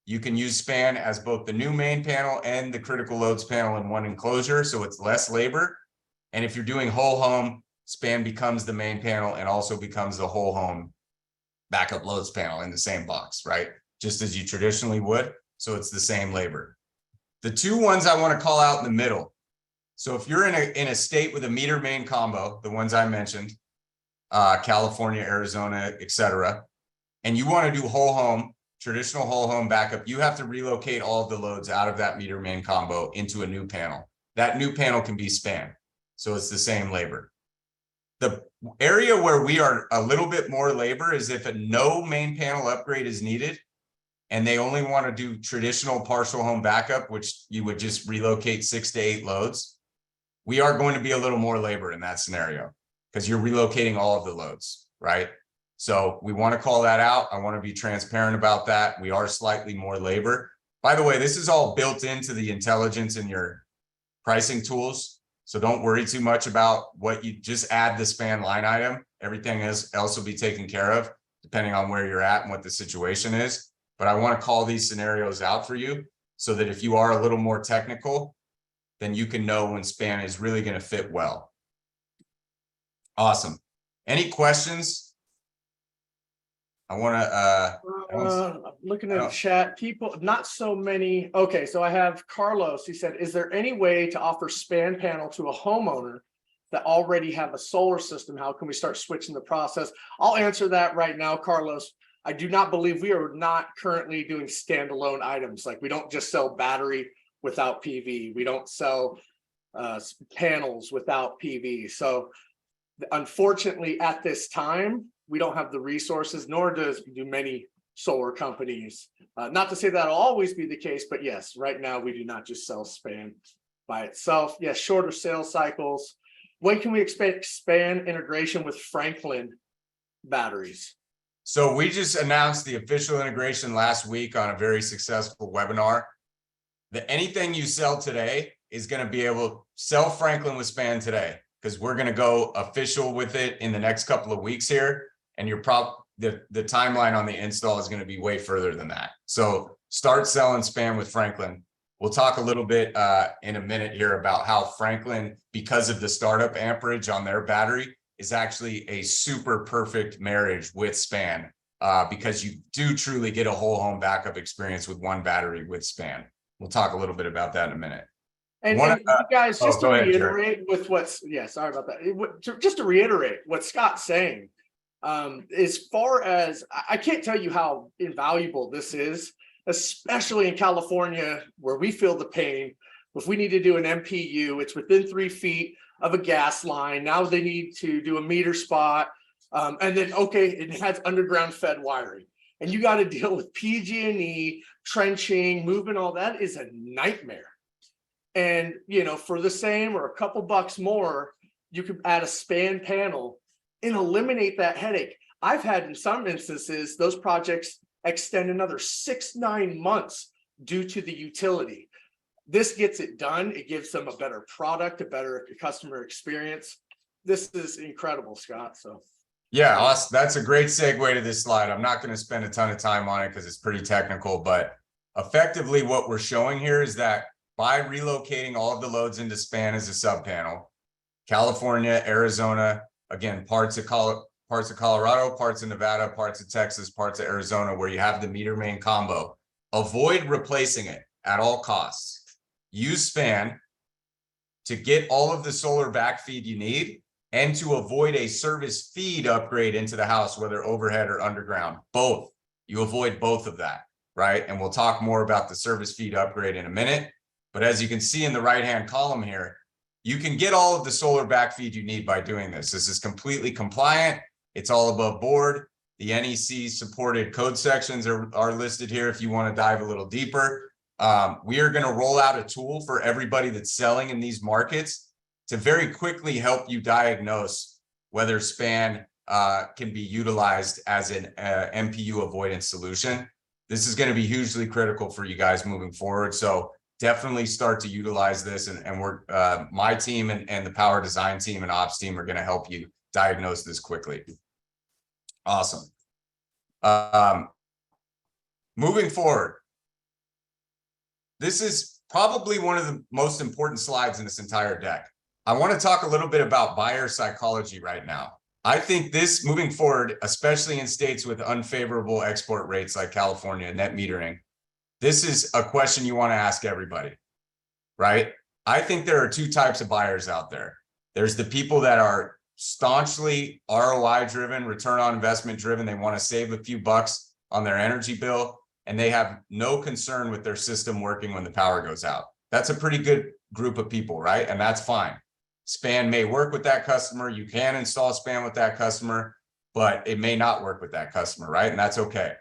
You can use span as both the new main panel and the critical loads panel in one enclosure, so it's less labor. And if you're doing whole home, span becomes the main panel and also becomes the whole home backup loads panel in the same box, right? Just as you traditionally would. So it's the same labor. The two ones I want to call out in the middle. So if you're in a state with a meter main combo, the ones I mentioned, California, Arizona, etc., and you want to do whole home, traditional whole home backup, you have to relocate all of the loads out of that meter main combo into a new panel. That new panel can be span. So it's the same labor. The area where we are a little bit more labor is if a no main panel upgrade is needed and they only want to do traditional partial home backup, which you would just relocate 6 to 8 loads. We are going to be a little more labor in that scenario because you're relocating all of the loads, right? So we want to call that out. I want to be transparent about that. We are slightly more labor. By the way, this is all built into the intelligence in your pricing tools. So don't worry too much about what you just add the span line item. Everything else will be taken care of depending on where you're at and what the situation is. But I want to call these scenarios out for you so that if you are a little more technical, then you can know when span is really going to fit well. Awesome. Any questions? I want to looking at the chat, people, not so many. Okay, so I have Carlos. He said, is there any way to offer span panel to a homeowner that already have a solar system? How can we start switching the process? I'll answer that right now, Carlos. I do not believe we are not currently doing standalone items. Like we don't just sell battery without PV. We don't sell panels without PV. So unfortunately at this time, we don't have the resources, nor do many solar companies. Not to say that'll always be the case, but yes, right now we do not just sell span by itself. Yes, shorter sales cycles. When can we expect span integration with Franklin batteries? So we just announced the official integration last week on a very successful webinar. Anything you sell today is going to be able to sell Franklin with span today because we're going to go official with it in the next couple of weeks here. And the timeline on the install is going to be way further than that. So start selling span with Franklin. We'll talk a little bit in a minute here about how Franklin, because of the startup amperage on their battery, is actually a super perfect marriage with span because you do truly get a whole home backup experience with one battery with span. We'll talk a little bit about that in a minute. And you guys, just to reiterate with what's, sorry about that. Just to reiterate what Scott's saying, as far as, I can't tell you how invaluable this is, especially in California, where we feel the pain. If we need to do an MPU, it's within 3 feet of a gas line. Now they need to do a meter spot. And then, okay, it has underground fed wiring. And you got to deal with PG&E, trenching, moving, all that is a nightmare. And, you know, for the same or a couple bucks more, you could add a span panel and eliminate that headache. I've had in some instances, those projects extend another 6-9 months due to the utility. This gets it done. It gives them a better product, a better customer experience. This is incredible, Scott. So yeah, that's a great segue to this slide. I'm not going to spend a ton of time on it because it's pretty technical, but effectively what we're showing here is that by relocating all of the loads into span as a sub panel, California, Arizona, again, parts of Colorado, parts of Nevada, parts of Texas, parts of Arizona, where you have the meter main combo, avoid replacing it at all costs. Use span to get all of the solar backfeed you need and to avoid a service feed upgrade into the house, whether overhead or underground, both. You avoid both of that, right? And we'll talk more about the service feed upgrade in a minute. But as you can see in the right-hand column here, you can get all of the solar backfeed you need by doing this. This is completely compliant. It's all above board. The NEC supported code sections are listed here if you want to dive a little deeper. We are going to roll out a tool for everybody that's selling in these markets to very quickly help you diagnose whether SPAN can be utilized as an MPU avoidance solution. This is going to be hugely critical for you guys moving forward. So definitely start to utilize this, and we're my team and the Powur design team and ops team are going to help you diagnose this quickly. Awesome. Moving forward, this is probably one of the most important slides in this entire deck. I want to talk a little bit about buyer psychology right now. I think this, moving forward, especially in states with unfavorable export rates like California, net metering, this is a question you want to ask everybody, right? I think there are two types of buyers out there. There's the people that are staunchly ROI driven, return on investment driven. They want to save a few bucks on their energy bill, and they have no concern with their system working when the power goes out. That's a pretty good group of people, right? And that's fine. SPAN may work with that customer. You can install SPAN with that customer, but it may not work with that customer, right? And that's okay.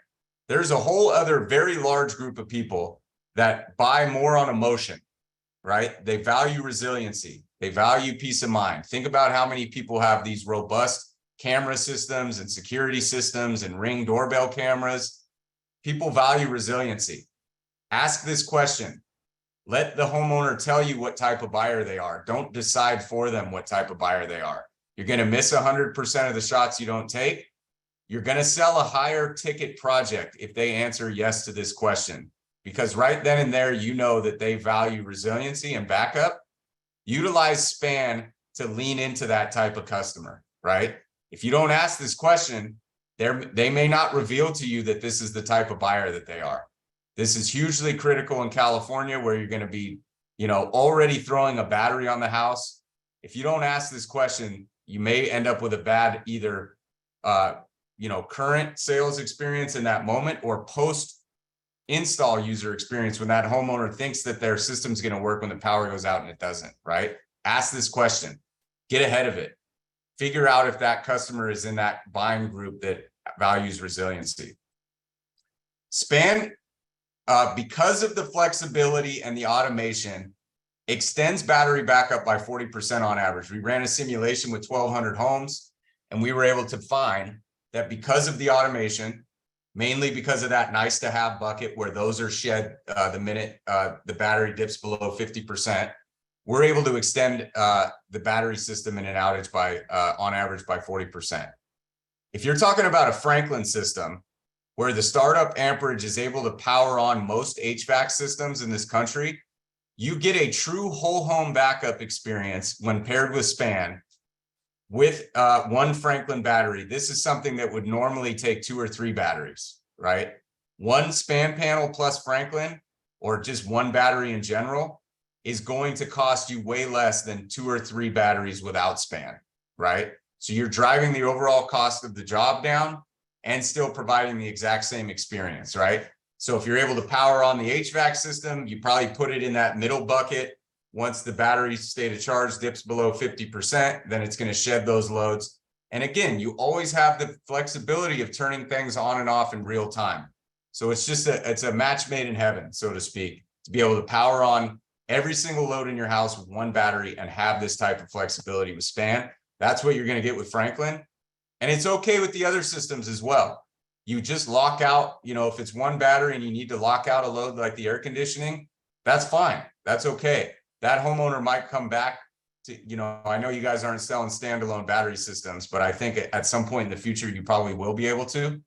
There's a whole other very large group of people that buy more on emotion, right? They value resiliency. They value peace of mind. Think about how many people have these robust camera systems and security systems and Ring doorbell cameras. People value resiliency. Ask this question. Let the homeowner tell you what type of buyer they are. Don't decide for them what type of buyer they are. You're going to miss 100% of the shots you don't take. You're going to sell a higher ticket project if they answer yes to this question, because right then and there, you know that they value resiliency and backup. Utilize SPAN to lean into that type of customer, right? If you don't ask this question, they may not reveal to you that this is the type of buyer that they are. This is hugely critical in California, where you're going to be, already throwing a battery on the house. If you don't ask this question, you may end up with a bad either, current sales experience in that moment, or post install user experience when that homeowner thinks that their system's going to work when the power goes out and it doesn't, right? Ask this question, get ahead of it, figure out if that customer is in that buying group that values resiliency. SPAN, because of the flexibility and the automation, extends battery backup by 40% on average. We ran a simulation with 1,200 homes, and we were able to find that because of the automation, mainly because of that nice to have bucket where those are shed the minute the battery dips below 50%, we're able to extend the battery system in an outage by on average by 40%. If you're talking about a Franklin system where the startup amperage is able to power on most HVAC systems in this country, you get a true whole home backup experience when paired with SPAN with one Franklin battery. This is something that would normally take 2 or 3 batteries, right? One SPAN panel plus Franklin, or just one battery in general, is going to cost you way less than 2 or 3 batteries without SPAN, right? So you're driving the overall cost of the job down and still providing the exact same experience, right? So if you're able to power on the HVAC system, you probably put it in that middle bucket. Once the battery state of charge dips below 50%, then it's going to shed those loads. And again, you always have the flexibility of turning things on and off in real time. So it's just it's a match made in heaven, so to speak, to be able to power on every single load in your house with one battery and have this type of flexibility with SPAN. That's what you're going to get with Franklin. And it's okay with the other systems as well. You just lock out, if it's one battery and you need to lock out a load like the air conditioning, that's fine. That's okay. That homeowner might come back to, I know you guys aren't selling standalone battery systems, but I think at some point in the future, you probably will be able to.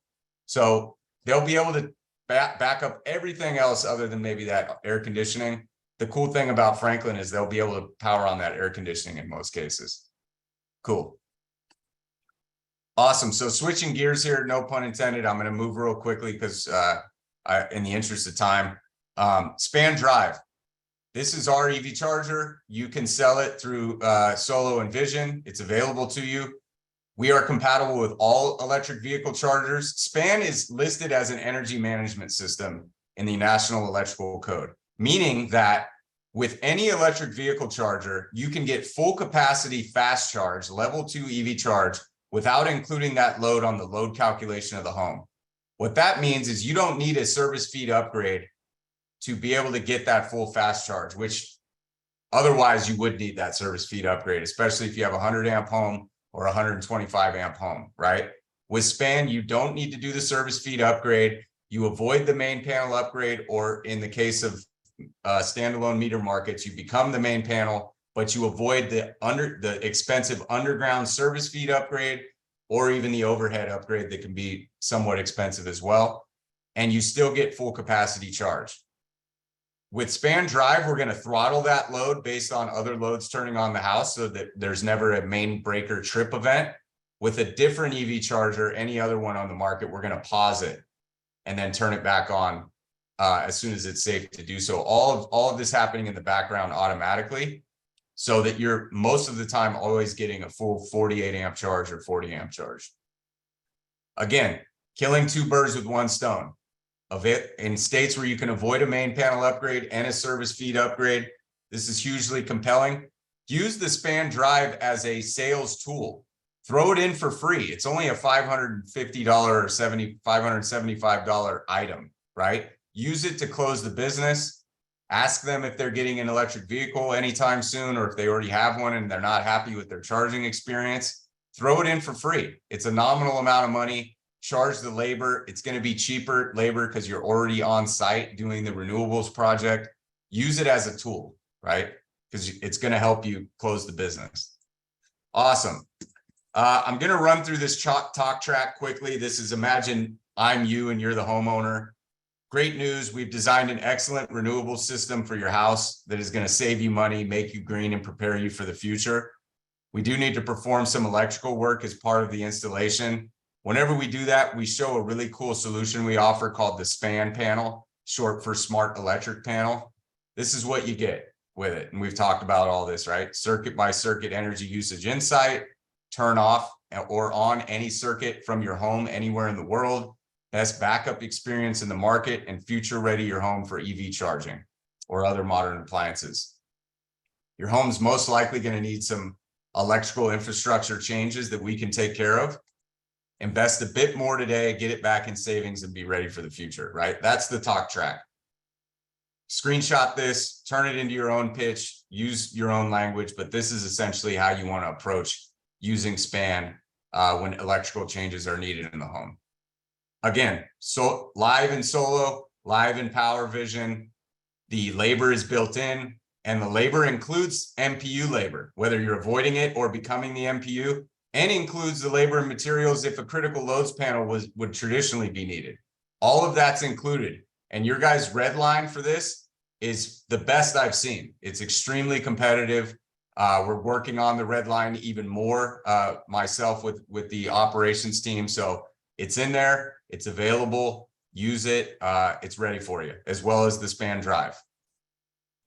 So they'll be able to back up everything else other than maybe that air conditioning. The cool thing about Franklin is they'll be able to power on that air conditioning in most cases. Cool. Awesome. So switching gears here, no pun intended. I'm going to move real quickly because in the interest of time, SPAN Drive. This is our EV charger. You can sell it through Solo and Vision. It's available to you. We are compatible with all electric vehicle chargers. SPAN is listed as an energy management system in the National Electrical Code, meaning that with any electric vehicle charger, you can get full capacity fast charge, level 2 EV charge without including that load on the load calculation of the home. What that means is you don't need a service feed upgrade to be able to get that full fast charge, which otherwise you would need that service feed upgrade, especially if you have a 100 amp home or 125 amp home, right? With SPAN, you don't need to do the service feed upgrade. You avoid the main panel upgrade, or in the case of standalone meter markets, you become the main panel, but you avoid the expensive underground service feed upgrade, or even the overhead upgrade that can be somewhat expensive as well. And you still get full capacity charge. With SPAN Drive, we're going to throttle that load based on other loads turning on the house so that there's never a main breaker trip event. With a different EV charger, any other one on the market, we're going to pause it and then turn it back on as soon as it's safe to do so. All of this happening in the background automatically, so that you're most of the time always getting a full 48 amp charge or 40 amp charge. Again, killing two birds with one stone. Of it in states where you can avoid a main panel upgrade and a service feed upgrade, this is hugely compelling. Use the SPAN Drive as a sales tool. Throw it in for free. It's only a $550 or $575 item, right? Use it to close the business. Ask them if they're getting an electric vehicle anytime soon, or if they already have one and they're not happy with their charging experience. Throw it in for free. It's a nominal amount of money. Charge the labor. It's going to be cheaper labor because you're already on site doing the renewables project. Use it as a tool, right? Because it's going to help you close the business. Awesome. I'm going to run through this talk track quickly. This is, imagine I'm you and you're the homeowner. Great news. We've designed an excellent renewable system for your house that is going to save you money, make you green, and prepare you for the future. We do need to perform some electrical work as part of the installation. Whenever we do that, we show a really cool solution we offer called the SPAN panel, short for Smart Electric Panel. This is what you get with it. And we've talked about all this, right? Circuit by circuit energy usage insight, turn off or on any circuit from your home anywhere in the world, best backup experience in the market, and future ready your home for EV charging or other modern appliances. Your home's most likely going to need some electrical infrastructure changes that we can take care of. Invest a bit more today, get it back in savings, and be ready for the future, right? That's the talk track. Screenshot this, turn it into your own pitch, use your own language, but this is essentially how you want to approach using SPAN when electrical changes are needed in the home. Again, so live in Solo, live in Powur Vision, the labor is built in, and the labor includes MPU labor, whether you're avoiding it or becoming the MPU, and includes the labor and materials if a critical loads panel would traditionally be needed. All of that's included. And your guys' red line for this is the best I've seen. It's extremely competitive. We're working on the red line even more myself with the operations team. So it's in there, it's available, use it, it's ready for you, as well as the SPAN Drive.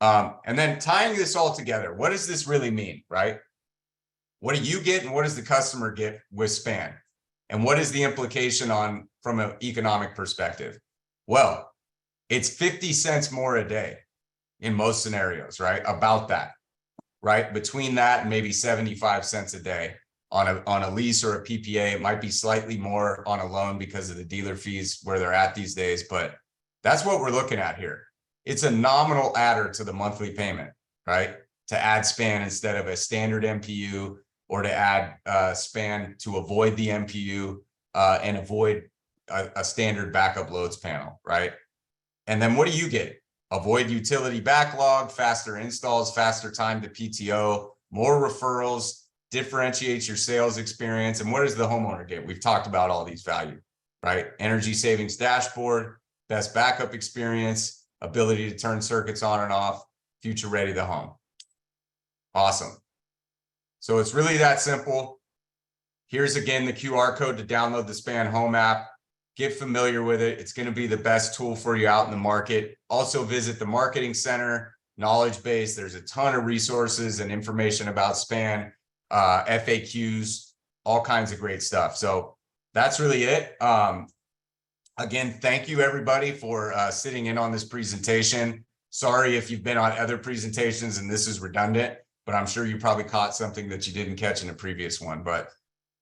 And then tying this all together, what does this really mean, right? What do you get and what does the customer get with SPAN? And what is the implication from an economic perspective? Well, it's 50 cents more a day in most scenarios, right? About that, right? Between that and maybe 75 cents a day on a lease or a PPA. It might be slightly more on a loan because of the dealer fees where they're at these days, but that's what we're looking at here. It's a nominal adder to the monthly payment, right? To add SPAN instead of a standard MPU, or to add SPAN to avoid the MPU and avoid a standard backup loads panel, right? And then what do you get? Avoid utility backlog, faster installs, faster time to PTO, more referrals, differentiates your sales experience. And what does the homeowner get? We've talked about all these value, right? Energy savings dashboard, best backup experience, ability to turn circuits on and off, future ready the home. Awesome. So it's really that simple. Here's again the QR code to download the SPAN Home app. Get familiar with it. It's going to be the best tool for you out in the market. Also visit the marketing center, knowledge base. There's a ton of resources and information about SPAN, FAQs, all kinds of great stuff. So that's really it. Again, thank you everybody for sitting in on this presentation. Sorry if you've been on other presentations and this is redundant, but I'm sure you probably caught something that you didn't catch in a previous one. But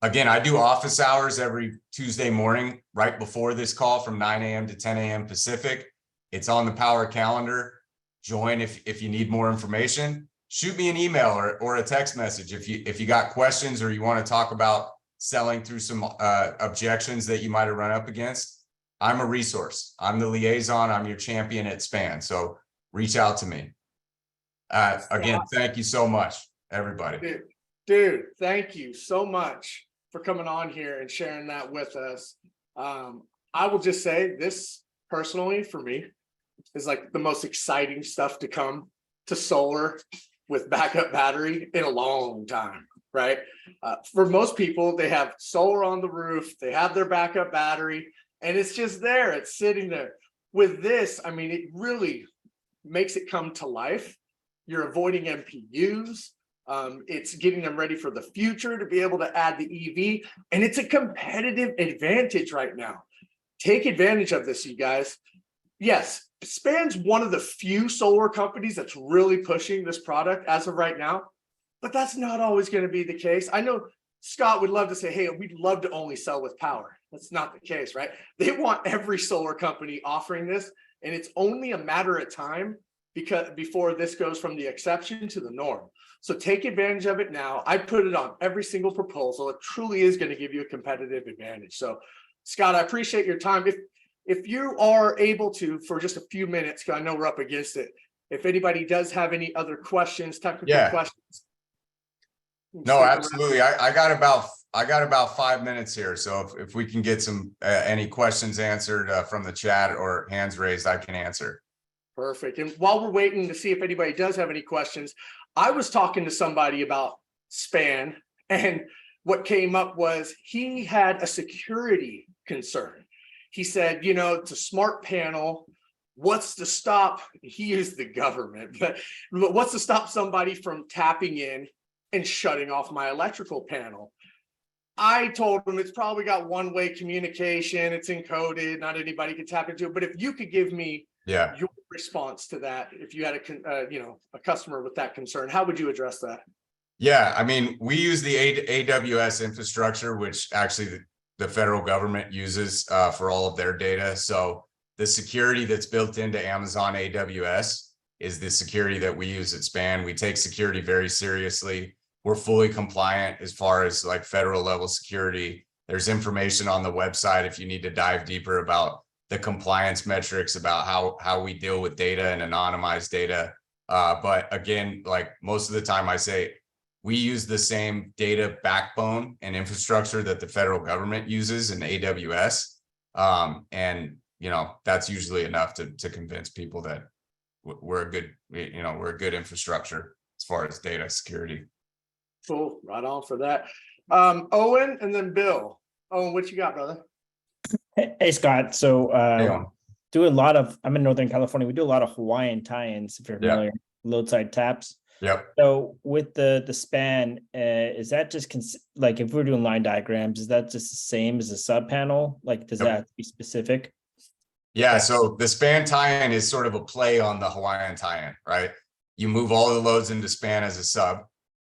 again, I do office hours every Tuesday morning, right before this call from 9 a.m. to 10 a.m. Pacific. It's on the Powur calendar. Join if you need more information. Shoot me an email or a text message if you got questions or you want to talk about selling through some objections that you might have run up against. I'm a resource. I'm the liaison. I'm your champion at SPAN. So reach out to me. Again, thank you so much, everybody. Dude, thank you so much for coming on here and sharing that with us. I will just say this personally for me is like the most exciting stuff to come to solar with backup battery in a long time, right? For most people, they have solar on the roof, they have their backup battery, and it's just there, it's sitting there. With this, I mean, it really makes it come to life. You're avoiding MPUs. It's getting them ready for the future to be able to add the EV, and it's a competitive advantage right now. Take advantage of this, you guys. Yes, SPAN's one of the few solar companies that's really pushing this product as of right now, but that's not always going to be the case. I know Scott would love to say, hey, we'd love to only sell with Powur. That's not the case, right? They want every solar company offering this, and it's only a matter of time because before this goes from the exception to the norm. So take advantage of it now. I put it on every single proposal. It truly is going to give you a competitive advantage. So Scott, I appreciate your time. If you are able to, for just a few minutes, because I know we're up against it, if anybody does have any other questions, technical questions. No, absolutely. I got about 5 minutes here. So if we can get some any questions answered from the chat or hands raised, I can answer. Perfect. And while we're waiting to see if anybody does have any questions, I was talking to somebody about SPAN, and what came up was he had a security concern. He said, you know, it's a smart panel. What's to stop? He used the government, but what's to stop somebody from tapping in and shutting off my electrical panel? I told him it's probably got one-way communication. It's encoded. Not anybody can tap into it. But if you could give me your response to that, if you had a customer with that concern, how would you address that? Yeah, I mean, we use the AWS infrastructure, which actually the federal government uses for all of their data. So the security that's built into Amazon AWS is the security that we use at SPAN. We take security very seriously. We're fully compliant as far as like federal level security. There's information on the website if you need to dive deeper about the compliance metrics, about how we deal with data and anonymized data. But again, like most of the time I say, we use the same data backbone and infrastructure that the federal government uses in AWS. And, you know, that's usually enough to convince people that we're a good infrastructure as far as data security. Cool. Right on for that. Owen and then Bill. Owen, what you got, brother? Hey, Scott. So I'm in Northern California. We do a lot of Hawaiian tie-ins, if you're familiar, load side taps. Yep. So with the SPAN, is that just like if we're doing line diagrams, is that just the same as a sub panel? Like, does that have to be specific? Yeah. So the SPAN tie-in is sort of a play on the Hawaiian tie-in, right? You move all the loads into SPAN as a sub,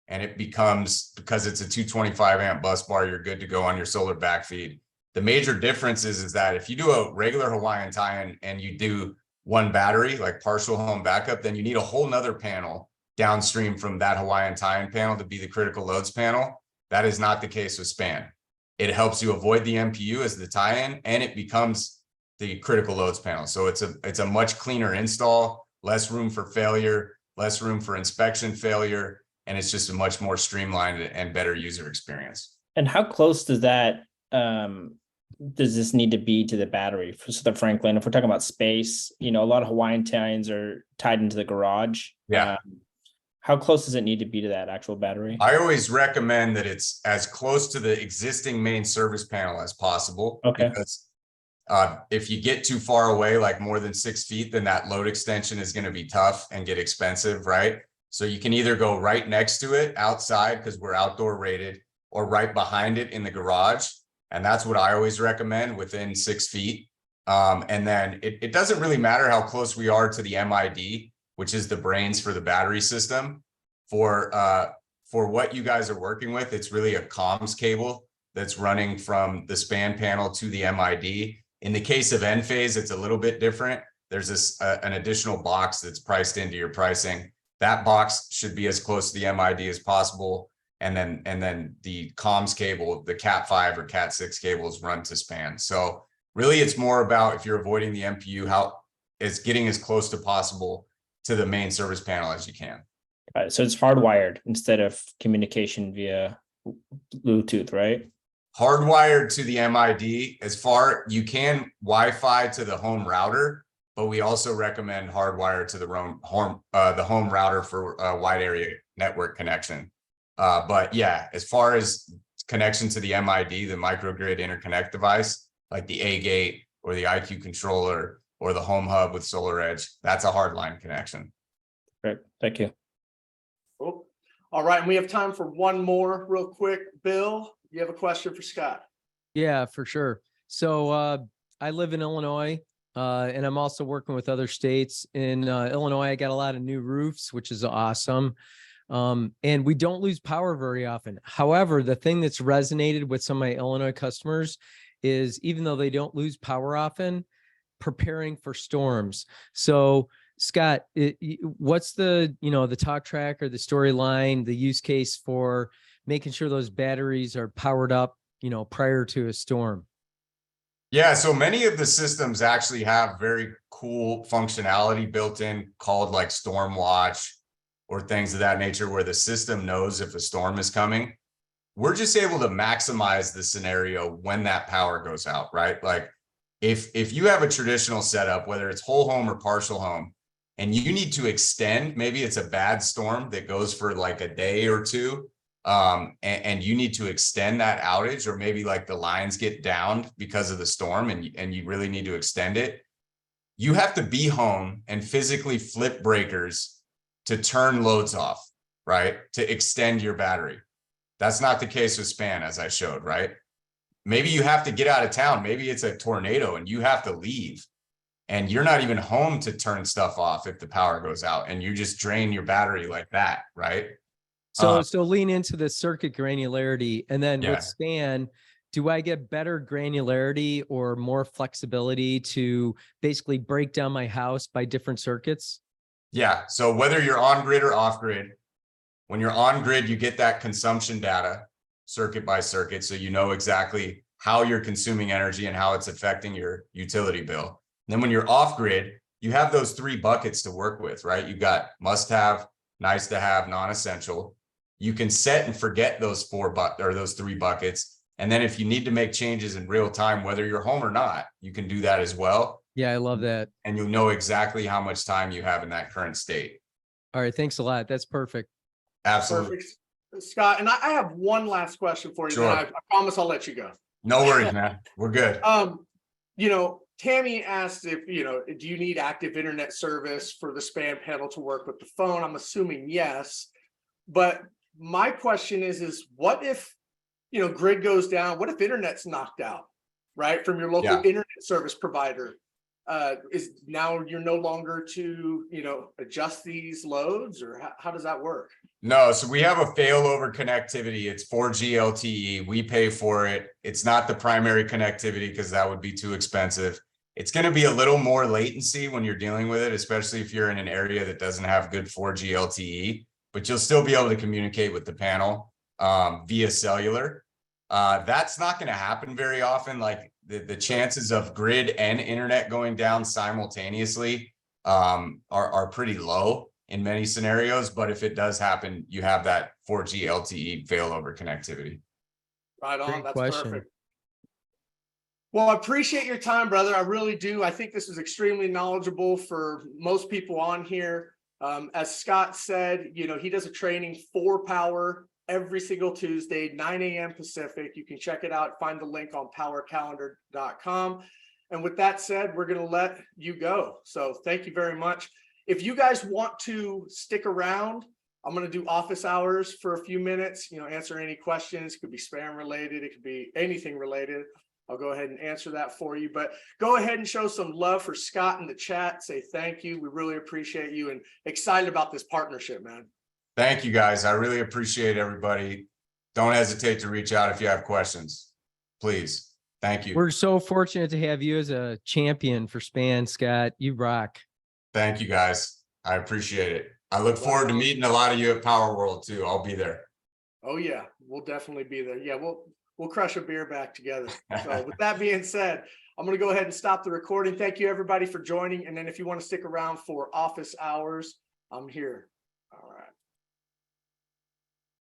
and it becomes, because it's a 225 amp bus bar, you're good to go on your solar backfeed. The major difference is that if you do a regular Hawaiian tie-in and you do one battery, like partial home backup, then you need a whole nother panel downstream from that Hawaiian tie-in panel to be the critical loads panel. That is not the case with SPAN. It helps you avoid the MPU as the tie-in, and it becomes the critical loads panel. So it's a much cleaner install, less room for failure, less room for inspection failure, and it's just a much more streamlined and better user experience. And how close does that does this need to be to the battery for the Franklin? If we're talking about space, you know, a lot of Hawaiian tie-ins are tied into the garage. Yeah. How close does it need to be to that actual battery? I always recommend that it's as close to the existing main service panel as possible. Okay. Because if you get too far away, like more than 6 feet, then that load extension is going to be tough and get expensive, right? So you can either go right next to it outside because we're outdoor rated, or right behind it in the garage. And that's what I always recommend, within 6 feet. And then it doesn't really matter how close we are to the MID, which is the brains for the battery system. For what you guys are working with, it's really a comms cable that's running from the span panel to the MID. In the case of Enphase, it's a little bit different. There's this an additional box that's priced into your pricing. That box should be as close to the MID as possible. And then the comms cable, the Cat5 or Cat6 cables run to span. So really it's more about, if you're avoiding the MPU, how it's getting as close to possible to the main service panel as you can. So it's hardwired instead of communication via Bluetooth, right? Hardwired to the MID. As far you can Wi-Fi to the home router, but we also recommend hardwired to the home router for a wide area network connection. But yeah, as far as connection to the MID, the microgrid interconnect device, like the A-Gate or the IQ controller or the home hub with SolarEdge, that's a hardline connection. Great, thank you. Cool. All right, and we have time for one more real quick. Bill, you have a question for Scott? Yeah, for sure. So I live in Illinois, and I'm also working with other states. In Illinois, I got a lot of new roofs, which is awesome. And we don't lose power very often. However, the thing that's resonated with some of my Illinois customers is, even though they don't lose power often, preparing for storms. So Scott, what's the, the talk track or the storyline, the use case for making sure those batteries are powered up, prior to a storm? Yeah, so many of the systems actually have very cool functionality built in called like Storm Watch or things of that nature, where the system knows if a storm is coming. We're just able to maximize the scenario when that power goes out, right? Like if you have a traditional setup, whether it's whole home or partial home, and you need to extend, maybe it's a bad storm that goes for like a day or two, and you need to extend that outage, or maybe like the lines get downed because of the storm and you really need to extend it. You have to be home and physically flip breakers to turn loads off, right? To extend your battery. That's not the case with span, as I showed, right? Maybe you have to get out of town. Maybe it's a tornado and you have to leave, and you're not even home to turn stuff off if the power goes out, and you just drain your battery like that, right? So lean into the circuit granularity, and then Yeah. with span, do I get better granularity or more flexibility to basically break down my house by different circuits? Yeah. So whether you're on grid or off grid, when you're on grid, you get that consumption data circuit by circuit. So you know exactly how you're consuming energy and how it's affecting your utility bill. And then when you're off grid, you have those three buckets to work with, right? You've got must have, nice to have, non-essential. You can set and forget those those three buckets. And then if you need to make changes in real time, whether you're home or not, you can do that as well. Yeah, I love that. And you'll know exactly how much time you have in that current state. All right, thanks a lot. That's perfect. Absolutely. Perfect. Scott, and I have one last question for you. Sure. Then I promise I'll let you go. No worries, man. We're good. Tammy asked if, do you need active internet service for the span panel to work with the phone? I'm assuming yes. But my question is what if, grid goes down? What if internet's knocked out, right? From your local internet service provider? Is now you're no longer to, adjust these loads, or how does that work? No, so we have a failover connectivity. It's 4G LTE. We pay for it. It's not the primary connectivity because that would be too expensive. It's going to be a little more latency when you're dealing with it, especially if you're in an area that doesn't have good 4G LTE, but you'll still be able to communicate with the panel via cellular. That's not going to happen very often. Like the chances of grid and internet going down simultaneously are pretty low in many scenarios, but if it does happen, you have that 4G LTE failover connectivity. Right on. Great That's question. perfect. Well, I appreciate your time, brother. I really do. I think this is extremely knowledgeable for most people on here. As Scott said, he does a training for Powur every single Tuesday, 9 a.m. Pacific. You can check it out. Find the link on powurcalendar.com. And with that said, we're going to let you go. So thank you very much. If you guys want to stick around, I'm going to do office hours for a few minutes, answer any questions. It could be spam related. It could be anything related. I'll go ahead and answer that for you, but go ahead and show some love for Scott in the chat. Say thank you. We really appreciate you and excited about this partnership, man. Thank you guys. I really appreciate everybody don't hesitate to reach out if you have questions. Please. Thank you. We're so fortunate to have you as a champion for SPAN, Scott. You rock. Thank you, guys. I appreciate it. I look forward to meeting a lot of you at Power World too. I'll be there. Oh yeah, we'll definitely be there. Yeah, we'll crush a beer back together. So with that being said, I'm going to go ahead and stop the recording. Thank you everybody for joining. And then if you want to stick around for office hours, I'm here. All right.